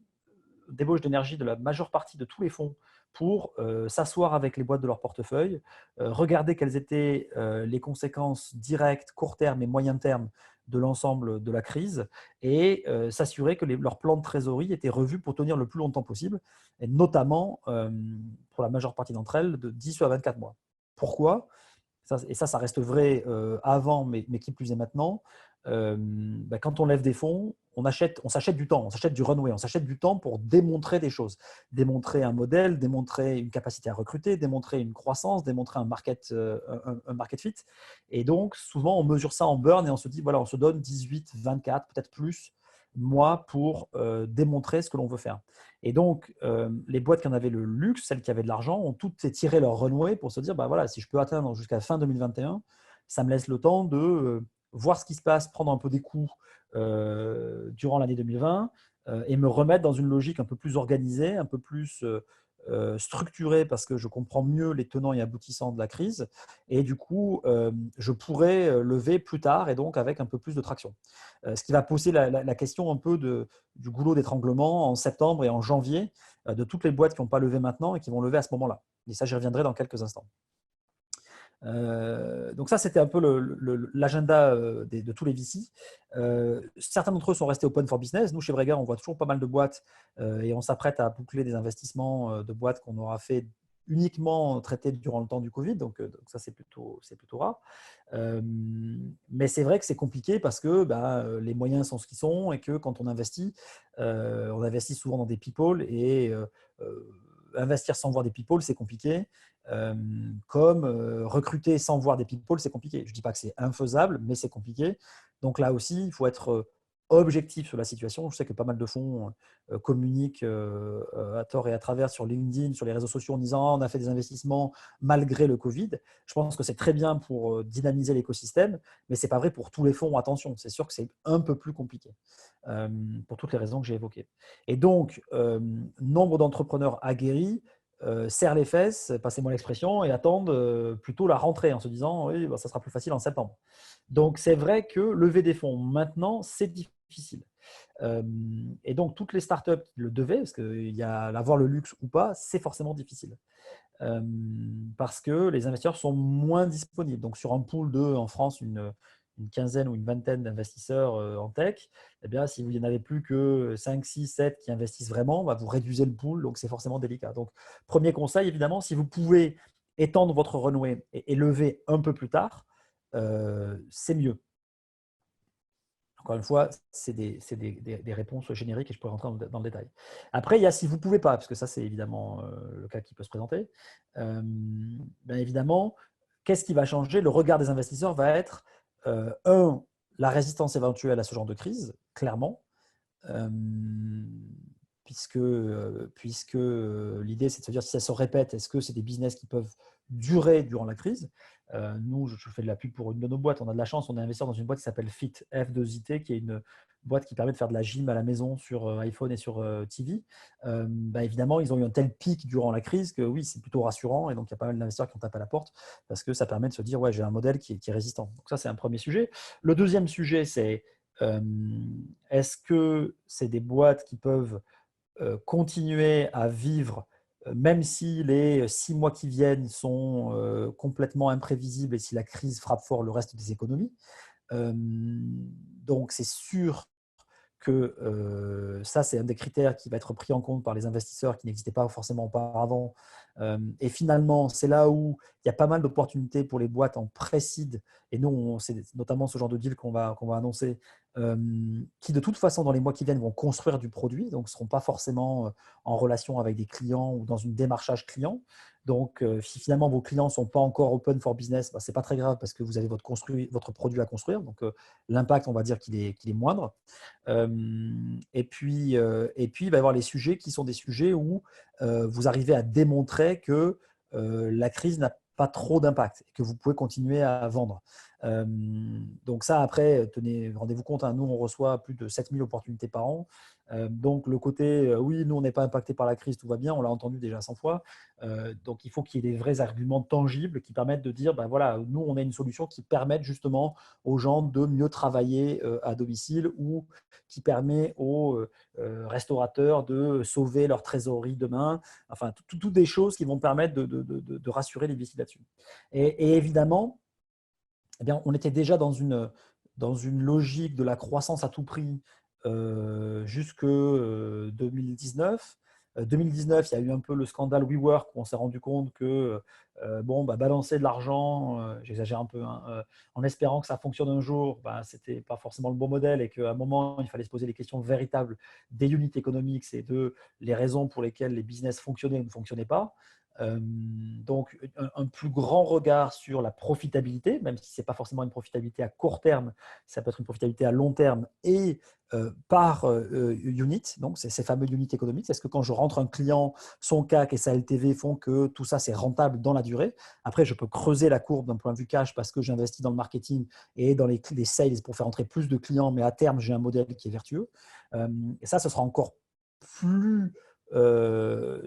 Speaker 2: débauche d'énergie de la majeure partie de tous les fonds pour s'asseoir avec les boîtes de leur portefeuille, regarder quelles étaient les conséquences directes, court terme et moyen terme de l'ensemble de la crise et s'assurer que leurs plans de trésorerie étaient revus pour tenir le plus longtemps possible, et notamment pour la majeure partie d'entre elles de 10 à 24 mois. Pourquoi? Ça reste vrai avant, mais qui plus est maintenant. Quand on lève des fonds, on s'achète du temps, on s'achète du runway, on s'achète du temps pour démontrer des choses, démontrer un modèle, démontrer une capacité à recruter, démontrer une croissance, démontrer un market fit. Et donc, souvent, on mesure ça en burn et on se dit, voilà, on se donne 18, 24, peut-être plus mois pour démontrer ce que l'on veut faire. Et donc, les boîtes qui en avaient le luxe, celles qui avaient de l'argent, ont toutes étiré leur runway pour se dire, bah voilà, si je peux atteindre jusqu'à fin 2021, ça me laisse le temps de voir ce qui se passe, prendre un peu des coups durant l'année 2020 et me remettre dans une logique un peu plus organisée, un peu plus structurée parce que je comprends mieux les tenants et aboutissants de la crise. Et du coup, je pourrais lever plus tard et donc avec un peu plus de traction. Ce qui va poser la question un peu du goulot d'étranglement en septembre et en janvier de toutes les boîtes qui n'ont pas levé maintenant et qui vont lever à ce moment-là. Et ça, j'y reviendrai dans quelques instants. Donc ça, c'était un peu l'agenda de tous les VC. Certains d'entre eux sont restés open for business. Nous, chez Breger, on voit toujours pas mal de boîtes et on s'apprête à boucler des investissements de boîtes qu'on aura fait uniquement traiter durant le temps du Covid. Donc ça, c'est plutôt rare. Mais c'est vrai que c'est compliqué parce que les moyens sont ce qu'ils sont et que quand on investit souvent dans des people et investir sans voir des people, c'est compliqué. Comme recruter sans voir des people, c'est compliqué. Je ne dis pas que c'est infaisable, mais c'est compliqué. Donc là aussi, il faut être objectif sur la situation. Je sais que pas mal de fonds communiquent à tort et à travers sur LinkedIn, sur les réseaux sociaux en disant on a fait des investissements malgré le Covid. Je pense que c'est très bien pour dynamiser l'écosystème, mais ce n'est pas vrai pour tous les fonds. Attention, c'est sûr que c'est un peu plus compliqué pour toutes les raisons que j'ai évoquées. Et donc, nombre d'entrepreneurs aguerris serrent les fesses, passez-moi l'expression, et attendent plutôt la rentrée en se disant oui, ça sera plus facile en septembre. Donc, c'est vrai que lever des fonds maintenant, c'est difficile. Et donc, toutes les startups qui le devaient, parce qu'avoir le luxe ou pas, c'est forcément difficile. Parce que les investisseurs sont moins disponibles. Donc, sur un pool de, en France, une quinzaine ou une vingtaine d'investisseurs en tech, eh bien, si vous n'y en avez plus que 5, 6, 7 qui investissent vraiment, vous réduisez le pool, donc c'est forcément délicat. Donc, premier conseil, évidemment, si vous pouvez étendre votre runway et lever un peu plus tard, c'est mieux. Encore une fois, c'est des réponses génériques et je pourrais rentrer dans le détail. Après, il y a si vous ne pouvez pas, parce que ça, c'est évidemment le cas qui peut se présenter. Bien évidemment, qu'est-ce qui va changer? Le regard des investisseurs va être, la résistance éventuelle à ce genre de crise, clairement, puisque l'idée, c'est de se dire si ça se répète, est-ce que c'est des business qui peuvent durer durant la crise? Nous, je fais de la pub pour une de nos boîtes. On a de la chance, on est investi dans une boîte qui s'appelle Fit, F2IT, qui est une boîte qui permet de faire de la gym à la maison sur iPhone et sur TV. Évidemment, ils ont eu un tel pic durant la crise que oui, c'est plutôt rassurant. Et donc, il y a pas mal d'investisseurs qui ont tapé à la porte parce que ça permet de se dire, ouais, j'ai un modèle qui est résistant. Donc ça, c'est un premier sujet. Le deuxième sujet, c'est est-ce que c'est des boîtes qui peuvent continuer à vivre même si les 6 mois qui viennent sont complètement imprévisibles et si la crise frappe fort le reste des économies. Donc, c'est sûr que ça, c'est un des critères qui va être pris en compte par les investisseurs qui n'existaient pas forcément auparavant. Et finalement, c'est là où il y a pas mal d'opportunités pour les boîtes en pré-seed. Et nous, c'est notamment ce genre de deal qu'on va annoncer, qui de toute façon, dans les mois qui viennent, vont construire du produit, donc ne seront pas forcément en relation avec des clients ou dans une démarchage client. Donc, si finalement vos clients ne sont pas encore open for business, ce n'est pas très grave parce que vous avez votre produit à construire. Donc, l'impact, on va dire qu'il est moindre. Et puis, il va y avoir les sujets qui sont des sujets où vous arrivez à démontrer que la crise n'a pas trop d'impact et que vous pouvez continuer à vendre. Donc ça, après, rendez-vous compte, nous, on reçoit plus de 7000 opportunités par an. Donc le côté, oui, nous, on n'est pas impacté par la crise, tout va bien, on l'a entendu déjà 100 fois. Donc il faut qu'il y ait des vrais arguments tangibles qui permettent de dire, voilà, nous, on a une solution qui permette justement aux gens de mieux travailler à domicile ou qui permet aux restaurateurs de sauver leur trésorerie demain. Enfin, toutes des choses qui vont permettre de rassurer les VC là-dessus. Et évidemment, eh bien, on était déjà dans une logique de la croissance à tout prix jusque 2019. 2019, il y a eu un peu le scandale WeWork où on s'est rendu compte que balancer de l'argent, j'exagère un peu, en espérant que ça fonctionne un jour, ce n'était pas forcément le bon modèle et qu'à un moment, il fallait se poser les questions véritables des unit economics et de les raisons pour lesquelles les business fonctionnaient ou ne fonctionnaient pas. Donc, un plus grand regard sur la profitabilité, même si ce n'est pas forcément une profitabilité à court terme, ça peut être une profitabilité à long terme et par unit, donc ces fameux unit économiques. Est-ce que quand je rentre un client, son CAC et sa LTV font que tout ça c'est rentable dans la durée? Après, je peux creuser la courbe d'un point de vue cash parce que j'investis dans le marketing et dans les sales pour faire entrer plus de clients, mais à terme, j'ai un modèle qui est vertueux. Et ça, ce sera encore plus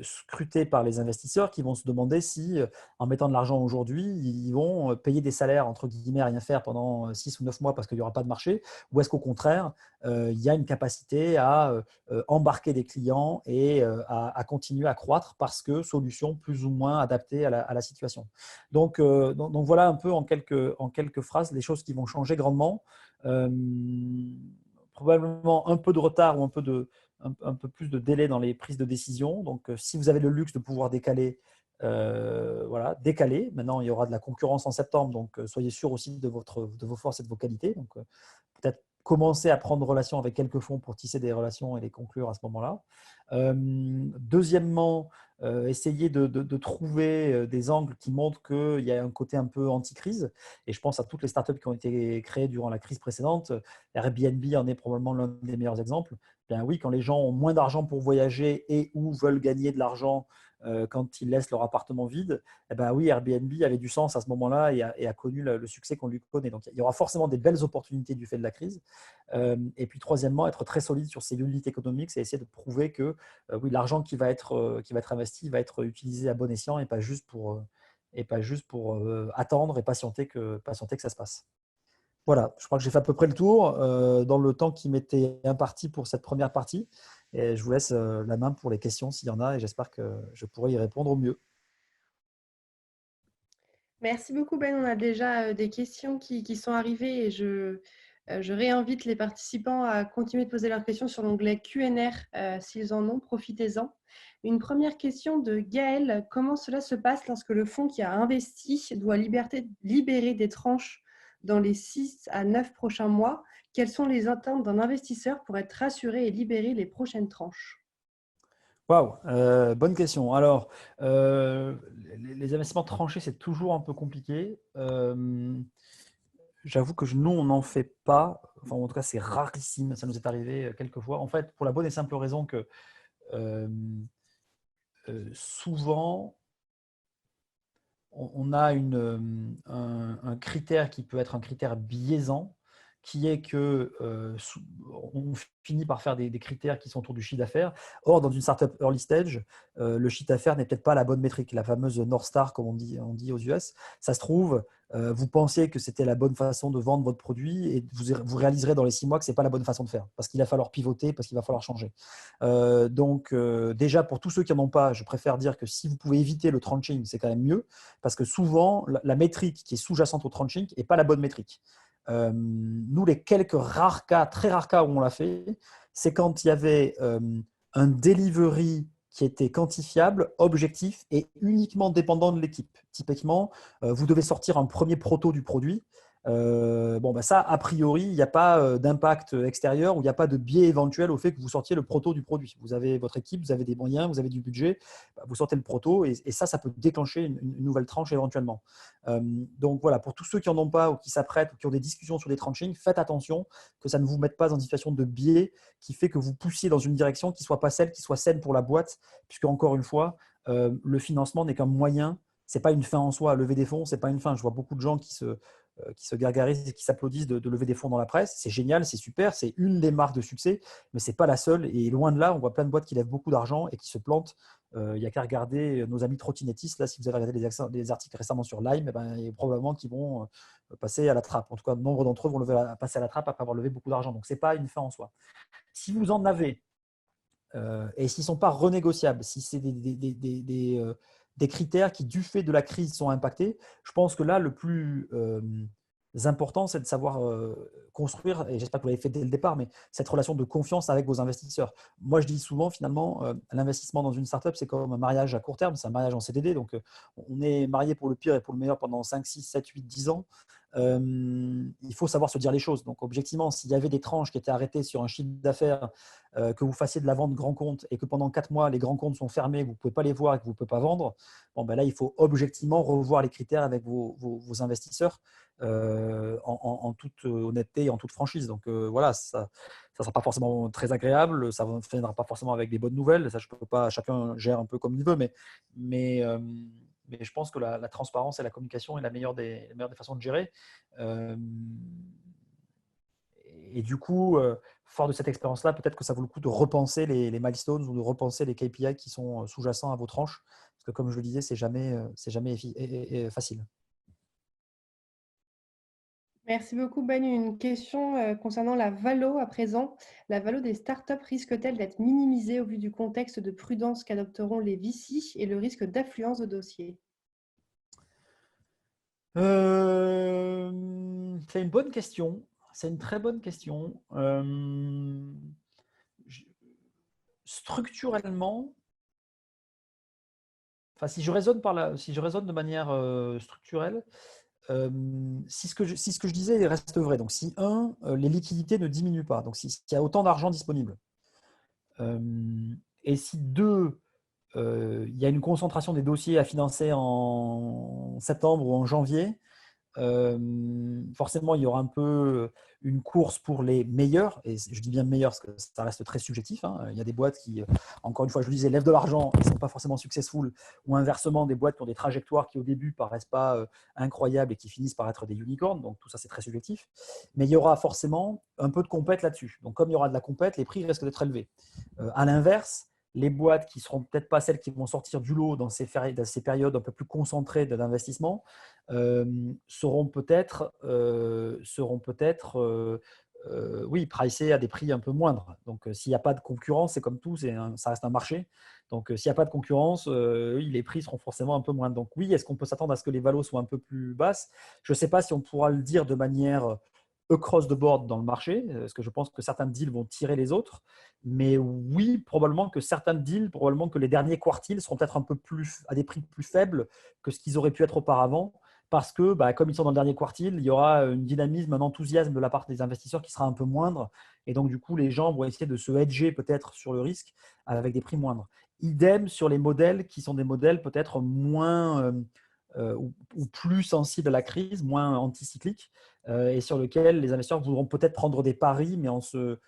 Speaker 2: scruté par les investisseurs qui vont se demander si, en mettant de l'argent aujourd'hui, ils vont payer des salaires, entre guillemets, à rien faire pendant 6 ou 9 mois parce qu'il n'y aura pas de marché, ou est-ce qu'au contraire, il y a une capacité à embarquer des clients et à continuer à croître parce que solution plus ou moins adaptée à la situation. Donc voilà un peu en quelques phrases les choses qui vont changer grandement. Euh, Probablement un peu de retard ou un peu plus de délai dans les prises de décision. Donc, si vous avez le luxe de pouvoir décaler, voilà, décaler. Maintenant, il y aura de la concurrence en septembre, donc soyez sûr aussi de vos forces et de vos qualités. Donc, peut-être commencer à prendre relation avec quelques fonds pour tisser des relations et les conclure à ce moment-là. Deuxièmement, essayer de trouver des angles qui montrent qu'il y a un côté un peu anti-crise. Et je pense à toutes les startups qui ont été créées durant la crise précédente. Airbnb en est probablement l'un des meilleurs exemples. Bien oui, quand les gens ont moins d'argent pour voyager et ou veulent gagner de l'argent quand ils laissent leur appartement vide, eh ben oui, Airbnb avait du sens à ce moment-là et a connu le succès qu'on lui connaît. Donc, il y aura forcément des belles opportunités du fait de la crise. Et puis, troisièmement, être très solide sur ses unités économiques, c'est essayer de prouver que oui, l'argent qui va être investi va être utilisé à bon escient et pas juste pour attendre et patienter que ça se passe. Voilà, je crois que j'ai fait à peu près le tour dans le temps qui m'était imparti pour cette première partie. Et je vous laisse la main pour les questions s'il y en a et j'espère que je pourrai y répondre au mieux.
Speaker 1: Merci beaucoup, Ben. On a déjà des questions qui sont arrivées et je réinvite les participants à continuer de poser leurs questions sur l'onglet Q&R s'ils en ont, profitez-en. Une première question de Gaël. Comment cela se passe lorsque le fonds qui a investi doit libérer des tranches dans les 6 à 9 prochains mois? Quelles sont les attentes d'un investisseur pour être rassuré et libérer les prochaines tranches?
Speaker 2: Waouh, bonne question. Alors, les investissements tranchés, c'est toujours un peu compliqué. J'avoue que nous, on n'en fait pas. Enfin, en tout cas, c'est rarissime. Ça nous est arrivé quelques fois. En fait, pour la bonne et simple raison que euh, souvent, on a un critère qui peut être un critère biaisant, qui est que on finit par faire des critères qui sont autour du chiffre d'affaires. Or, dans une startup early stage, le chiffre d'affaires n'est peut-être pas la bonne métrique, la fameuse North Star, comme on dit aux US. Ça se trouve, vous pensiez que c'était la bonne façon de vendre votre produit et vous réaliserez dans les 6 mois que ce n'est pas la bonne façon de faire, parce qu'il va falloir pivoter, parce qu'il va falloir changer. Déjà, pour tous ceux qui n'en ont pas, je préfère dire que si vous pouvez éviter le tranching, c'est quand même mieux, parce que souvent, la métrique qui est sous-jacente au tranching n'est pas la bonne métrique. Nous, les quelques rares cas, très rares cas où on l'a fait, c'est quand il y avait un delivery qui était quantifiable, objectif et uniquement dépendant de l'équipe. Typiquement, vous devez sortir un premier proto du produit. Ça, a priori, il n'y a pas d'impact extérieur ou il n'y a pas de biais éventuel au fait que vous sortiez le proto du produit. Vous avez votre équipe, vous avez des moyens, vous avez du budget, vous sortez le proto et ça peut déclencher une nouvelle tranche éventuellement. Donc voilà, pour tous ceux qui n'en ont pas ou qui s'apprêtent ou qui ont des discussions sur des tranchings, faites attention que ça ne vous mette pas dans une situation de biais qui fait que vous poussiez dans une direction qui ne soit pas celle qui soit saine pour la boîte, puisque encore une fois, le financement n'est qu'un moyen, ce n'est pas une fin en soi. Lever des fonds, ce n'est pas une fin. Je vois beaucoup de gens qui se gargarisent et qui s'applaudissent de lever des fonds dans la presse. C'est génial, c'est super, c'est une des marques de succès, mais ce n'est pas la seule. Et loin de là, on voit plein de boîtes qui lèvent beaucoup d'argent et qui se plantent. Il n'y a qu'à regarder nos amis trottinettistes. Là, si vous avez regardé les articles récemment sur Lime, il y a probablement qu'ils vont passer à la trappe. En tout cas, nombre d'entre eux vont passer à la trappe après avoir levé beaucoup d'argent. Donc, ce n'est pas une fin en soi. Si vous en avez, et s'ils ne sont pas renégociables, si c'est des critères qui, du fait de la crise, sont impactés, je pense que là, le plus important, c'est de savoir construire, et j'espère que vous l'avez fait dès le départ, mais cette relation de confiance avec vos investisseurs. Moi, je dis souvent, finalement, l'investissement dans une startup, c'est comme un mariage à court terme, c'est un mariage en CDD. Donc, on est marié pour le pire et pour le meilleur pendant 5, 6, 7, 8, 10 ans. il faut savoir se dire les choses. Donc, objectivement, s'il y avait des tranches qui étaient arrêtées sur un chiffre d'affaires, que vous fassiez de la vente grand compte et que pendant 4 mois, les grands comptes sont fermés, vous ne pouvez pas les voir et que vous ne pouvez pas vendre, bon, ben là, il faut objectivement revoir les critères avec vos investisseurs en toute honnêteté et en toute franchise. Donc, voilà, ça ne sera pas forcément très agréable, ça ne viendra pas forcément avec des bonnes nouvelles. Ça, je peux pas, chacun gère un peu comme il veut, mais, euh, mais je pense que la transparence et la communication est la meilleure des façons de gérer. Euh, et du coup, fort de cette expérience-là, peut-être que ça vaut le coup de repenser les milestones ou de repenser les KPI qui sont sous-jacents à vos tranches. Parce que comme je le disais, c'est jamais facile.
Speaker 1: Merci beaucoup, Ben. Une question concernant la valo à présent. La valo des startups risque-t-elle d'être minimisée au vu du contexte de prudence qu'adopteront les VC et le risque d'affluence de dossiers?
Speaker 2: C'est une bonne question. C'est une très bonne question. Structurellement, enfin, si je raisonne de manière structurelle, si ce que je disais reste vrai, donc si les liquidités ne diminuent pas, donc s'il y a autant d'argent disponible, et si deux, il y a une concentration des dossiers à financer en septembre ou en janvier, forcément, il y aura un peu une course pour les meilleurs, et je dis bien meilleurs parce que ça reste très subjectif. Hein. Il y a des boîtes qui, encore une fois, je le disais, lèvent de l'argent et ne sont pas forcément successful, ou inversement, des boîtes qui ont des trajectoires qui, au début, paraissent pas incroyables et qui finissent par être des unicorns. Donc, tout ça, c'est très subjectif. Mais il y aura forcément un peu de compète là-dessus. Donc, comme il y aura de la compète, les prix risquent d'être élevés. À l'inverse, les boîtes qui ne seront peut-être pas celles qui vont sortir du lot dans ces périodes un peu plus concentrées d'investissement, seront peut-être oui, pricées à des prix un peu moindres. Donc, s'il n'y a pas de concurrence, c'est comme tout, ça reste un marché. Donc, s'il n'y a pas de concurrence, oui, les prix seront forcément un peu moindres. Donc, oui, est-ce qu'on peut s'attendre à ce que les valos soient un peu plus basses? Je ne sais pas si on pourra le dire de manière across the board dans le marché, parce que je pense que certains deals vont tirer les autres. Mais oui, probablement que certains deals, probablement que les derniers quartiles seront peut-être un peu plus à des prix plus faibles que ce qu'ils auraient pu être auparavant, parce que comme ils sont dans le dernier quartile, il y aura un dynamisme, un enthousiasme de la part des investisseurs qui sera un peu moindre. Et donc, du coup, les gens vont essayer de se hedger peut-être sur le risque avec des prix moindres. Idem sur les modèles qui sont des modèles peut-être moins ou plus sensibles à la crise, moins anticycliques, et sur lesquels les investisseurs voudront peut-être prendre des paris, mais en se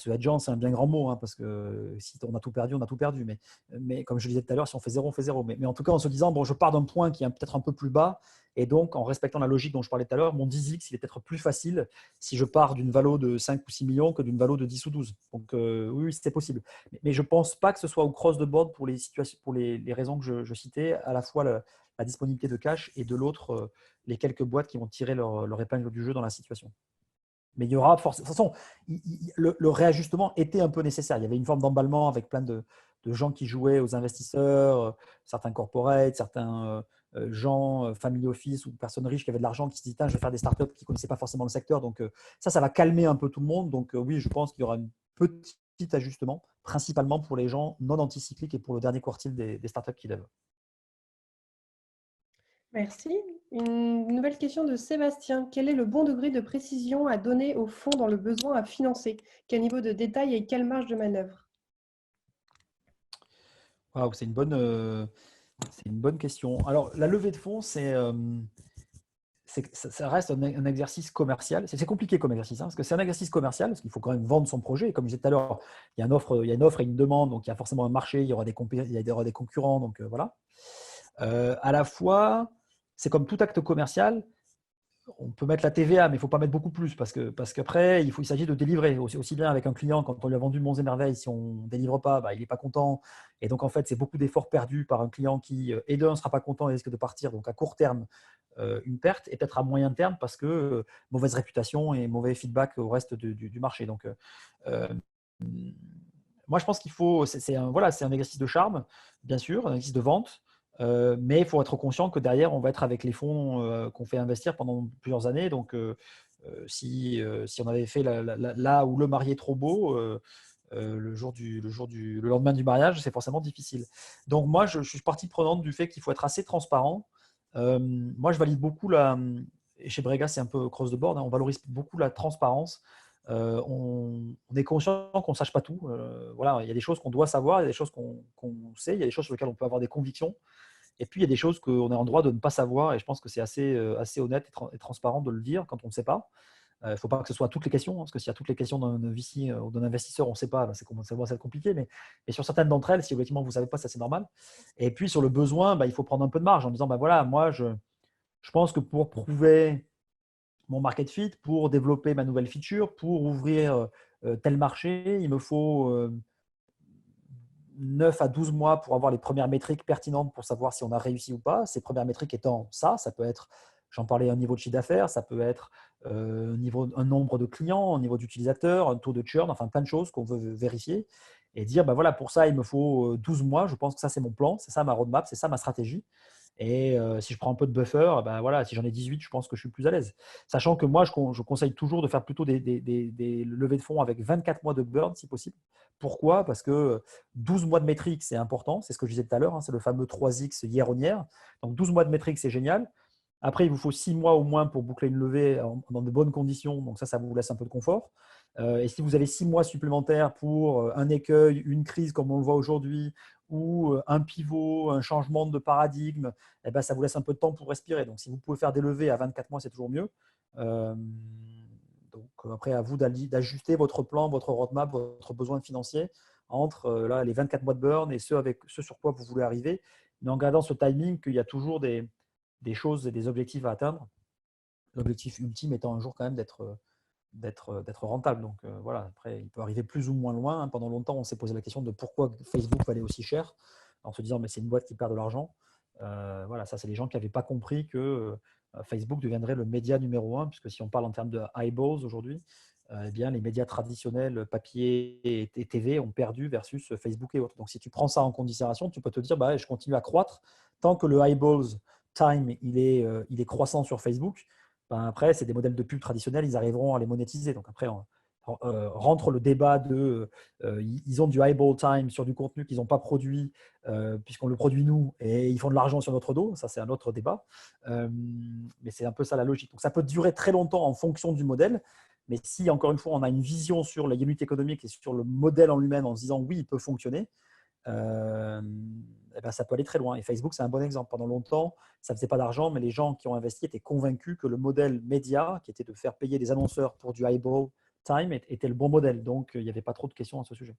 Speaker 2: hedgeant, c'est un bien grand mot, hein, parce que si on a tout perdu, on a tout perdu. Mais comme je le disais tout à l'heure, si on fait zéro, on fait zéro. Mais en tout cas, en se disant, bon, je pars d'un point qui est peut-être un peu plus bas, et donc en respectant la logique dont je parlais tout à l'heure, mon 10x, il est peut-être plus facile si je pars d'une valo de 5 ou 6 millions que d'une valo de 10 ou 12. Donc oui, c'est possible. Mais je ne pense pas que ce soit au cross de board pour les situations, pour les raisons que je citais, à la fois la disponibilité de cash et de l'autre, les quelques boîtes qui vont tirer leur épingle du jeu dans la situation. Mais il y aura forcément. De toute façon, le réajustement était un peu nécessaire. Il y avait une forme d'emballement avec plein de gens qui jouaient aux investisseurs, certains corporates, certains gens, family office ou personnes riches qui avaient de l'argent qui se disaient, je vais faire des startups qui ne connaissaient pas forcément le secteur. Donc, ça va calmer un peu tout le monde. Donc, oui, je pense qu'il y aura un petit ajustement, principalement pour les gens non anticycliques et pour le dernier quartile des startups qui lèvent.
Speaker 1: Merci. Une nouvelle question de Sébastien. Quel est le bon degré de précision à donner au fonds dans le besoin à financer? Quel niveau de détail et quelle marge de manœuvre?
Speaker 2: Wow, c'est une bonne question. Alors, la levée de fonds, ça reste un exercice commercial. C'est compliqué comme exercice, hein, parce que c'est un exercice commercial, parce qu'il faut quand même vendre son projet. Et comme je disais tout à l'heure, il y a une offre et une demande, donc il y a forcément un marché, il y aura des concurrents, donc voilà. À la fois, c'est comme tout acte commercial, on peut mettre la TVA, mais il ne faut pas mettre beaucoup plus parce qu'après, il s'agit de délivrer. Aussi bien avec un client, quand on lui a vendu monts et merveilles, si on ne délivre pas, il n'est pas content. Et donc, en fait, c'est beaucoup d'efforts perdus par un client qui, et d'un, ne sera pas content et risque de partir. Donc, à court terme, une perte, et peut-être à moyen terme parce que mauvaise réputation et mauvais feedback au reste du marché. Donc, moi, je pense qu'il faut, c'est un exercice de charme, bien sûr, un exercice de vente. Mais il faut être conscient que derrière, on va être avec les fonds qu'on fait investir pendant plusieurs années. Donc, si on avait fait là où le marié est trop beau, le lendemain du mariage, c'est forcément difficile. Donc, moi, je suis partie prenante du fait qu'il faut être assez transparent. Moi, je valide beaucoup et chez Brega, c'est un peu cross the board, hein, on valorise beaucoup la transparence. On est conscient qu'on ne sache pas tout. Voilà, il y a des choses qu'on doit savoir, il y a des choses qu'on sait, il y a des choses sur lesquelles on peut avoir des convictions. Et puis, il y a des choses qu'on est en droit de ne pas savoir. Et je pense que c'est assez honnête et transparent de le dire quand on ne sait pas. Il ne faut pas que ce soit toutes les questions, hein, parce que s'il y a toutes les questions d'un VC ou d'un investisseur, on ne sait pas, ben, ça commence à être compliqué. Mais sur certaines d'entre elles, si effectivement vous ne savez pas, ça c'est normal. Et puis sur le besoin, il faut prendre un peu de marge en disant, voilà, moi je pense que pour prouver mon market fit, pour développer ma nouvelle feature, pour ouvrir tel marché, il me faut 9 à 12 mois pour avoir les premières métriques pertinentes pour savoir si on a réussi ou pas. Ces premières métriques étant ça peut être, j'en parlais, un niveau de chiffre d'affaires, ça peut être un nombre de clients, un niveau d'utilisateurs, un taux de churn, enfin plein de choses qu'on veut vérifier et dire, voilà, pour ça, il me faut 12 mois. Je pense que ça, c'est mon plan, c'est ça ma roadmap, c'est ça ma stratégie. Et si je prends un peu de buffer, voilà, si j'en ai 18, je pense que je suis plus à l'aise. Sachant que moi, je conseille toujours de faire plutôt des levées de fonds avec 24 mois de burn, si possible. Pourquoi? Parce que 12 mois de métrique, c'est important. C'est ce que je disais tout à l'heure, hein, c'est le fameux 3X year on year. Donc 12 mois de métrique, c'est génial. Après, il vous faut 6 mois au moins pour boucler une levée dans de bonnes conditions. Donc ça vous laisse un peu de confort. Et si vous avez 6 mois supplémentaires pour un écueil, une crise comme on le voit aujourd'hui, ou un pivot, un changement de paradigme, ça vous laisse un peu de temps pour respirer. Donc si vous pouvez faire des levées à 24 mois, c'est toujours mieux. Donc après, à vous d'ajuster votre plan, votre roadmap, votre besoin financier entre les 24 mois de burn et ce sur quoi vous voulez arriver, mais en gardant ce timing qu'il y a toujours des choses et des objectifs à atteindre. L'objectif ultime étant un jour quand même d'être rentable. Donc voilà, après, il peut arriver plus ou moins loin. Pendant longtemps, on s'est posé la question de pourquoi Facebook valait aussi cher, en se disant, mais c'est une boîte qui perd de l'argent. Voilà, ça, c'est les gens qui n'avaient pas compris que Facebook deviendrait le média numéro un, puisque si on parle en termes de eyeballs aujourd'hui, eh bien, les médias traditionnels, papier et TV, ont perdu versus Facebook et autres. Donc, si tu prends ça en considération, tu peux te dire, je continue à croître tant que le eyeballs time, il est croissant sur Facebook. Après, c'est des modèles de pub traditionnels, ils arriveront à les monétiser. Donc après, rentre le débat de ils ont du eyeball time sur du contenu qu'ils n'ont pas produit, puisqu'on le produit nous, et ils font de l'argent sur notre dos. Ça, c'est un autre débat. Mais c'est un peu ça la logique. Donc ça peut durer très longtemps en fonction du modèle. Mais si, encore une fois, on a une vision sur la unité économique et sur le modèle en lui-même en se disant oui, il peut fonctionner, ça peut aller très loin. Et Facebook, c'est un bon exemple. Pendant longtemps, ça ne faisait pas d'argent, mais les gens qui ont investi étaient convaincus que le modèle média, qui était de faire payer des annonceurs pour du eyeball time, était le bon modèle. Donc, il n'y avait pas trop de questions à ce sujet.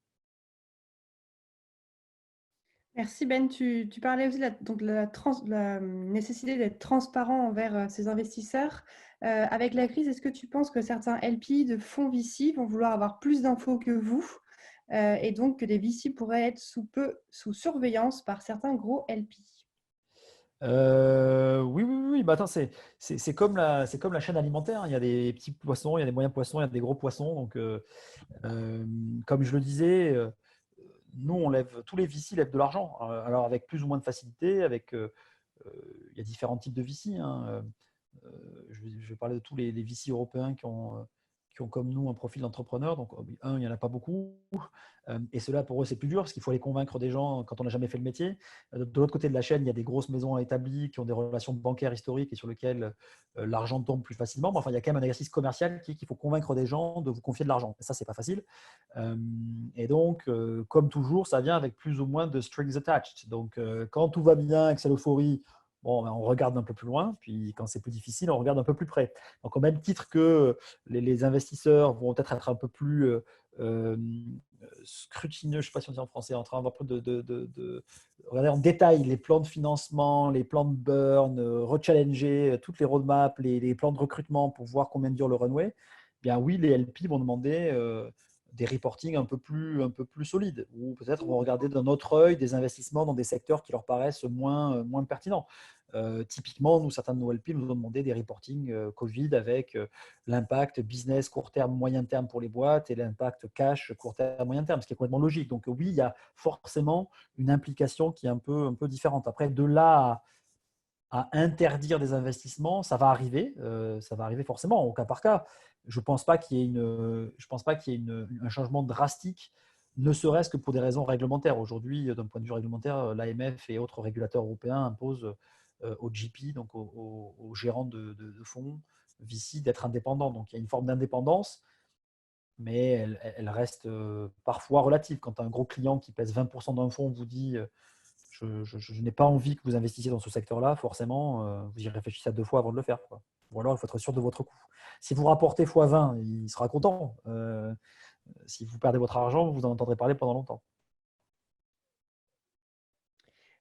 Speaker 1: Merci Ben. Tu parlais aussi de la nécessité d'être transparent envers ses investisseurs. Avec la crise, est-ce que tu penses que certains LP de fonds VC vont vouloir avoir plus d'infos que vous et donc que les VC pourraient être sous surveillance par certains gros LP?
Speaker 2: Oui, oui, oui. Attends, c'est comme la chaîne alimentaire, hein. Il y a des petits poissons, il y a des moyens poissons, il y a des gros poissons. Donc, comme je le disais, nous, tous les VC lèvent de l'argent. Alors, avec plus ou moins de facilité, il y a différents types de VC, hein. Je vais parler de tous les VC européens qui ont comme nous un profil d'entrepreneur. Donc, il n'y en a pas beaucoup. Et cela, pour eux, c'est plus dur parce qu'il faut aller convaincre des gens quand on n'a jamais fait le métier. De l'autre côté de la chaîne, il y a des grosses maisons établies qui ont des relations bancaires historiques et sur lesquelles l'argent tombe plus facilement. Mais enfin, il y a quand même un exercice commercial qu'il faut convaincre des gens de vous confier de l'argent. Et ça, c'est pas facile. Et donc, comme toujours, ça vient avec plus ou moins de strings attached. Donc, quand tout va bien et que c'est l'euphorie, bon, on regarde un peu plus loin, puis quand c'est plus difficile, on regarde un peu plus près. Donc, au même titre que les investisseurs vont peut-être être un peu plus scrutineux, je ne sais pas si on dit en français, en train de regarder en détail les plans de financement, les plans de burn, rechallenger toutes les roadmaps, les plans de recrutement pour voir combien dure le runway. Eh bien oui, les LP vont demander des reporting un peu plus solides, ou peut-être vont regarder d'un autre œil des investissements dans des secteurs qui leur paraissent moins pertinents. Typiquement, nous, certains de nos LP nous ont demandé des reporting Covid avec l'impact business court terme, moyen terme pour les boîtes et l'impact cash court terme, moyen terme, ce qui est complètement logique. Donc oui, il y a forcément une implication qui est un peu différente. Après, de là à interdire des investissements, ça va arriver forcément au cas par cas. Je ne pense pas qu'il y ait un changement drastique, ne serait-ce que pour des raisons réglementaires. Aujourd'hui, d'un point de vue réglementaire, l'AMF et autres régulateurs européens imposent au GP, donc au gérant de fonds, VC, d'être indépendant. Donc il y a une forme d'indépendance, mais elle reste parfois relative. Quand un gros client qui pèse 20% d'un fonds vous dit je n'ai pas envie que vous investissiez dans ce secteur-là, forcément, vous y réfléchissez à 2 fois avant de le faire, quoi. Ou alors, il faut être sûr de votre coût. Si vous rapportez x20, il sera content. Si vous perdez votre argent, vous en entendrez parler pendant longtemps.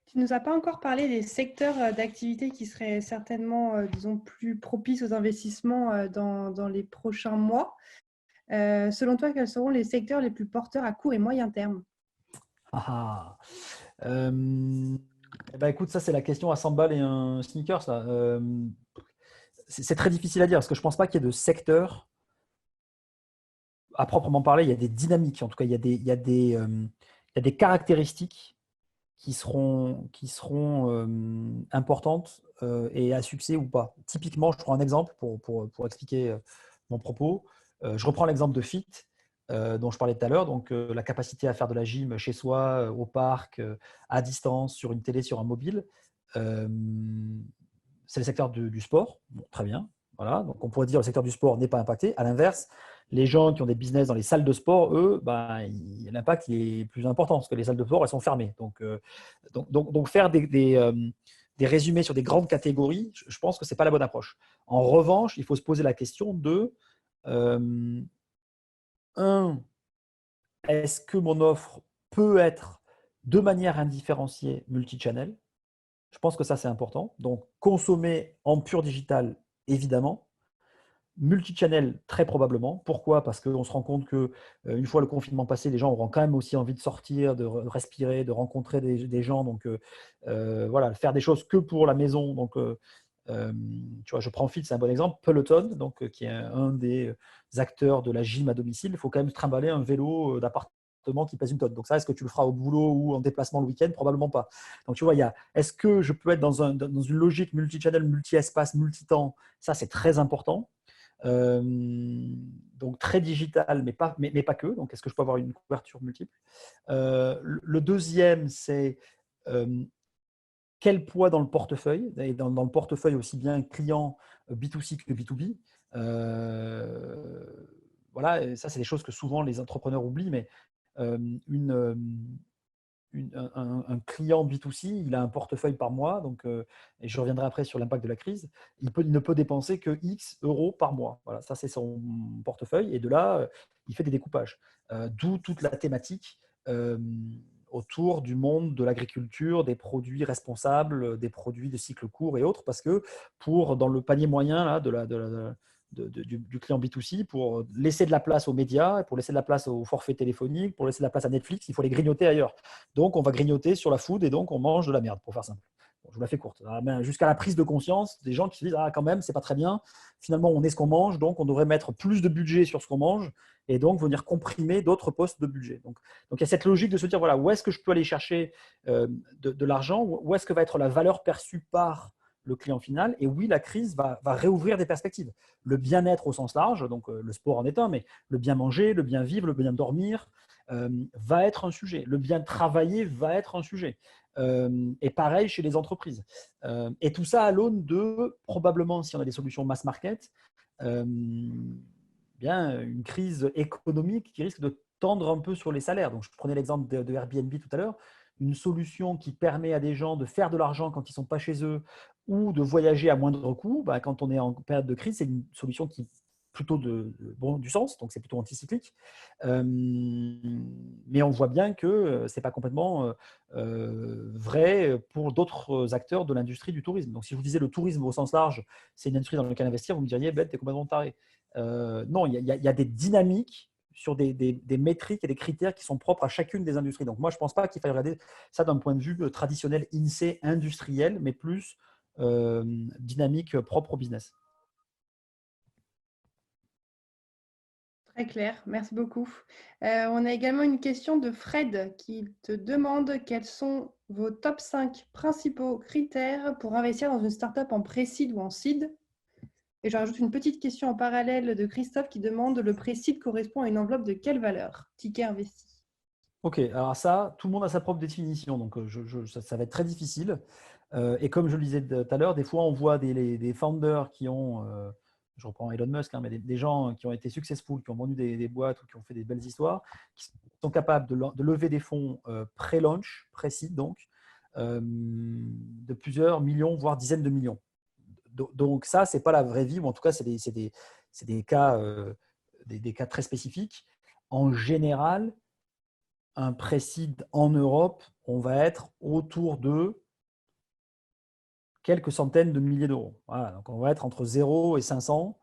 Speaker 1: Tu ne nous as pas encore parlé des secteurs d'activité qui seraient certainement, disons, plus propices aux investissements dans les prochains mois. Selon toi, quels seront les secteurs les plus porteurs à court et moyen terme?
Speaker 2: Ah, eh ben, écoute, ça, c'est la question à 100 balles et un sneaker. Ça. C'est très difficile à dire parce que je ne pense pas qu'il y ait de secteur à proprement parler. Il y a des dynamiques, en tout cas, il y a des caractéristiques qui seront importantes et à succès ou pas. Typiquement, je prends un exemple pour expliquer mon propos. Je reprends l'exemple de Fit, dont je parlais tout à l'heure. Donc, la capacité à faire de la gym chez soi, au parc, à distance, sur une télé, sur un mobile. C'est le secteur du sport. Bon, très bien. Voilà. Donc, on pourrait dire que le secteur du sport n'est pas impacté. À l'inverse, les gens qui ont des business dans les salles de sport, eux, l'impact est plus important parce que les salles de sport, elles sont fermées. Donc faire des résumés sur des grandes catégories, je pense que ce n'est pas la bonne approche. En revanche, il faut se poser la question de est-ce que mon offre peut être de manière indifférenciée multi-channel? Je pense que ça, c'est important. Donc, consommer en pur digital, évidemment. Multichannel, très probablement. Pourquoi? Parce qu'on se rend compte que une fois le confinement passé, les gens auront quand même aussi envie de sortir, de respirer, de rencontrer des gens. Donc, voilà, faire des choses que pour la maison. Donc, tu vois, je prends Fit, c'est un bon exemple. Peloton, donc, qui est un des acteurs de la gym à domicile, il faut quand même trimballer un vélo d'appartement qui pèse une tonne. Donc ça, est-ce que tu le feras au boulot ou en déplacement le week-end? Probablement pas. Donc tu vois, est-ce que je peux être dans une logique multi-channel, multi-espace, multi-temps? Ça, c'est très important. Donc très digital, mais pas que. Donc, est-ce que je peux avoir une couverture multiple? Le deuxième, c'est quel poids dans le portefeuille, et dans le portefeuille aussi bien client B2C que B2B. Voilà, et ça, c'est des choses que souvent les entrepreneurs oublient, mais une, un client B2C, il a un portefeuille par mois, donc, et je reviendrai après sur l'impact de la crise, il ne peut dépenser que X euros par mois. Voilà, ça c'est son portefeuille, et de là, il fait des découpages. D'où toute la thématique autour du monde de l'agriculture, des produits responsables, des produits de cycle court et autres, parce que dans le panier moyen là, du client B2C, pour laisser de la place aux médias, pour laisser de la place aux forfaits téléphoniques, pour laisser de la place à Netflix, il faut les grignoter ailleurs. Donc, on va grignoter sur la food et donc on mange de la merde, pour faire simple. Bon, je vous la fais courte. Jusqu'à la prise de conscience des gens qui se disent ah, quand même, c'est pas très bien. Finalement, on est ce qu'on mange, donc on devrait mettre plus de budget sur ce qu'on mange et donc venir comprimer d'autres postes de budget. Donc, il y a cette logique de se dire voilà, où est-ce que je peux aller chercher de l'argent, où est-ce que va être la valeur perçue par le client final. Et oui, la crise va réouvrir des perspectives. Le bien-être au sens large, donc le sport en est un, mais le bien manger, le bien vivre, le bien dormir va être un sujet. Le bien travailler va être un sujet. Et pareil chez les entreprises. Et tout ça à l'aune de, probablement, si on a des solutions mass market, bien une crise économique qui risque de tendre un peu sur les salaires. Donc, je prenais l'exemple de Airbnb tout à l'heure. Une solution qui permet à des gens de faire de l'argent quand ils ne sont pas chez eux ou de voyager à moindre coût, quand on est en période de crise, c'est une solution qui plutôt du sens, donc c'est plutôt anticyclique. Mais on voit bien que ce n'est pas complètement vrai pour d'autres acteurs de l'industrie du tourisme. Donc, si je vous disais le tourisme au sens large, c'est une industrie dans laquelle investir, vous me diriez, Ben, tu es complètement taré. Non, il y a des dynamiques sur des métriques et des critères qui sont propres à chacune des industries. Donc, moi, je ne pense pas qu'il faille regarder ça d'un point de vue traditionnel, INSEE, industriel, mais plus dynamique propre au business.
Speaker 1: Très clair, merci beaucoup. On a également une question de Fred qui te demande quels sont vos top 5 principaux critères pour investir dans une startup en pré-seed ou en seed. Et je rajoute une petite question en parallèle de Christophe qui demande le pré-seed correspond à une enveloppe de quelle valeur? Ticket investi.
Speaker 2: Ok, alors ça, tout le monde a sa propre définition, donc ça va être très difficile. Et comme je le disais tout à l'heure, des fois on voit des founders qui ont, je reprends Elon Musk, hein, mais des gens qui ont été successful, qui ont vendu des boîtes ou qui ont fait des belles histoires, qui sont capables de lever des fonds pré-launch, pré-seed donc, de plusieurs millions, voire dizaines de millions. Donc ça, c'est pas la vraie vie, ou en tout cas, c'est des cas, des cas très spécifiques. En général, un précide en Europe, on va être autour de quelques centaines de milliers d'euros. Voilà, donc on va être entre 0 et 500.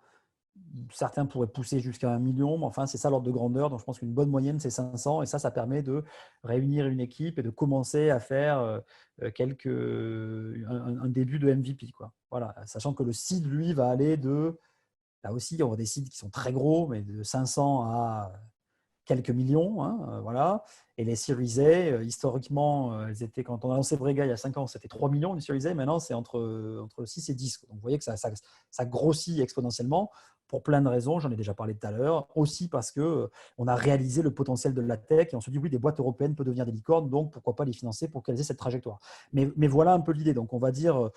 Speaker 2: Certains pourraient pousser jusqu'à 1 million, mais enfin, c'est ça l'ordre de grandeur. Donc, je pense qu'une bonne moyenne, c'est 500. Et ça permet de réunir une équipe et de commencer à faire un début de MVP, quoi. Voilà, sachant que le seed, lui, va aller de, là aussi, on a des seeds qui sont très gros, mais de 500 à quelques millions, hein, voilà. Et les Series A, historiquement, elles étaient, quand on a lancé Brega il y a 5 ans, c'était 3 millions les Series A. Maintenant, c'est entre 6 et 10. Donc, vous voyez que ça grossit exponentiellement pour plein de raisons. J'en ai déjà parlé tout à l'heure. Aussi parce qu'on a réalisé le potentiel de la tech et on se dit, oui, des boîtes européennes peuvent devenir des licornes, donc pourquoi pas les financer pour qu'elles aient cette trajectoire. Mais voilà un peu l'idée. Donc, on va dire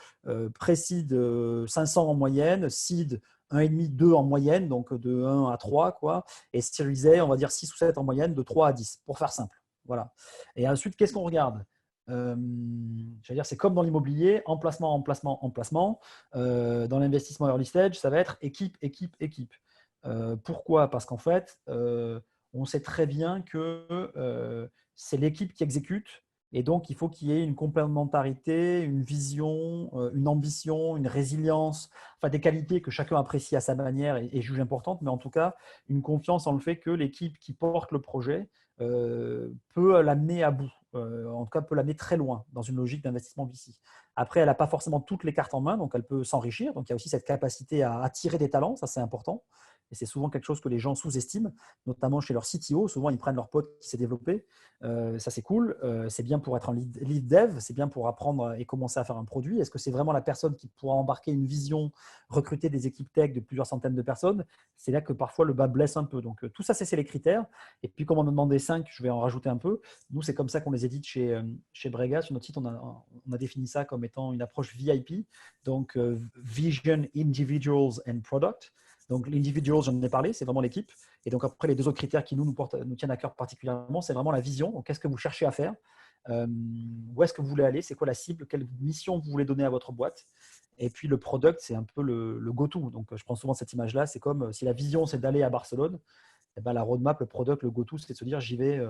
Speaker 2: pré-seed 500 en moyenne, seed 1,5, 2 en moyenne, donc de 1 à 3, quoi. Et Series A, on va dire 6 ou 7 en moyenne, de 3 à 10, pour faire simple. Voilà. Et ensuite, qu'est-ce qu'on regarde J'allais dire, c'est comme dans l'immobilier, emplacement, emplacement, emplacement. Dans l'investissement early stage, ça va être équipe, équipe, équipe. Pourquoi Parce qu'en fait, on sait très bien que c'est l'équipe qui exécute. Et donc, il faut qu'il y ait une complémentarité, une vision, une ambition, une résilience, enfin des qualités que chacun apprécie à sa manière et juge importantes, mais en tout cas, une confiance en le fait que l'équipe qui porte le projet peut l'amener à bout, en tout cas peut l'amener très loin dans une logique d'investissement VC. Après, elle n'a pas forcément toutes les cartes en main, donc elle peut s'enrichir. Donc il y a aussi cette capacité à attirer des talents, ça c'est important. Et c'est souvent quelque chose que les gens sous-estiment, notamment chez leur CTO. Souvent, ils prennent leur pote qui s'est développé. Ça, c'est cool. C'est bien pour être un lead dev. C'est bien pour apprendre et commencer à faire un produit. Est-ce que c'est vraiment la personne qui pourra embarquer une vision, recruter des équipes tech de plusieurs centaines de personnes? C'est là que parfois le bas blesse un peu. Donc, tout ça, c'est les critères. Et puis, comme on en demandait 5, je vais en rajouter un peu. Nous, c'est comme ça qu'on les édite chez Brega. Sur notre site, on a défini ça comme étant une approche VIP. Donc, Vision, Individuals and Product. Donc, l'individual, j'en ai parlé, c'est vraiment l'équipe. Et donc, après, les deux autres critères qui nous tiennent à cœur particulièrement, c'est vraiment la vision. Donc, qu'est-ce que vous cherchez à faire Où est-ce que vous voulez aller? C'est quoi la cible? Quelle mission vous voulez donner à votre boîte? Et puis, le product, c'est un peu le go-to. Donc, je prends souvent cette image-là. C'est comme si la vision, c'est d'aller à Barcelone. Eh ben, la roadmap, le product, le go-to, c'est de se dire j'y vais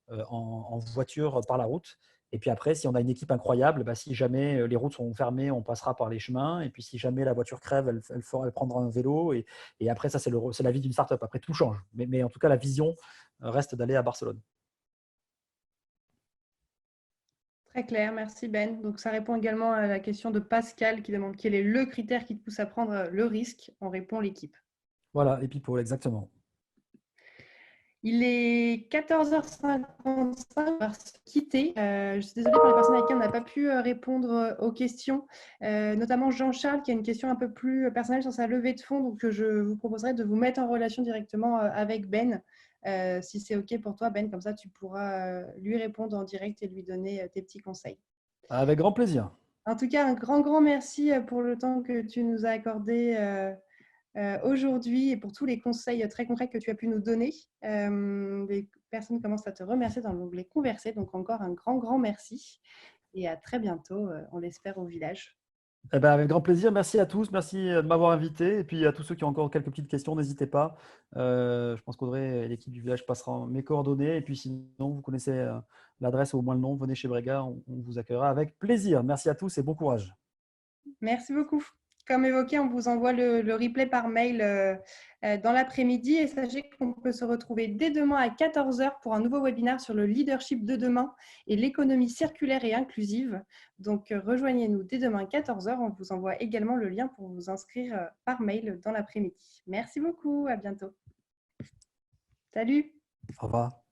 Speaker 2: en voiture par la route. Et puis après, si on a une équipe incroyable, bah, si jamais les routes sont fermées, on passera par les chemins. Et puis si jamais la voiture crève, elle prendra un vélo. Et après, ça, c'est la vie d'une startup. Après, tout change. Mais en tout cas, la vision reste d'aller à Barcelone.
Speaker 1: Très clair, merci Ben. Donc ça répond également à la question de Pascal qui demande quel est le critère qui te pousse à prendre le risque. On répond l'équipe.
Speaker 2: Voilà, et people, exactement.
Speaker 1: Il est 14h55, on va se quitter. Je suis désolée pour les personnes avec qui on n'a pas pu répondre aux questions, notamment Jean-Charles qui a une question un peu plus personnelle sur sa levée de fonds. Donc, je vous proposerai de vous mettre en relation directement avec Ben, si c'est OK pour toi, Ben. Comme ça, tu pourras lui répondre en direct et lui donner tes petits conseils.
Speaker 2: Avec grand plaisir.
Speaker 1: En tout cas, un grand, grand merci pour le temps que tu nous as accordé aujourd'hui et pour tous les conseils très concrets que tu as pu nous donner. Les personnes commencent à te remercier dans l'onglet Converser. Donc, encore un grand, grand merci. Et à très bientôt, on l'espère, au village.
Speaker 2: Eh ben, avec grand plaisir. Merci à tous. Merci de m'avoir invité. Et puis à tous ceux qui ont encore quelques petites questions, n'hésitez pas. Je pense qu'Audrey et l'équipe du village passera mes coordonnées. Et puis sinon, vous connaissez l'adresse ou au moins le nom. Venez chez Brega, on vous accueillera avec plaisir. Merci à tous et bon courage.
Speaker 1: Merci beaucoup. Comme évoqué, on vous envoie le replay par mail dans l'après-midi. Et sachez qu'on peut se retrouver dès demain à 14h pour un nouveau webinaire sur le leadership de demain et l'économie circulaire et inclusive. Donc, rejoignez-nous dès demain à 14h. On vous envoie également le lien pour vous inscrire par mail dans l'après-midi. Merci beaucoup. À bientôt. Salut.
Speaker 2: Au revoir.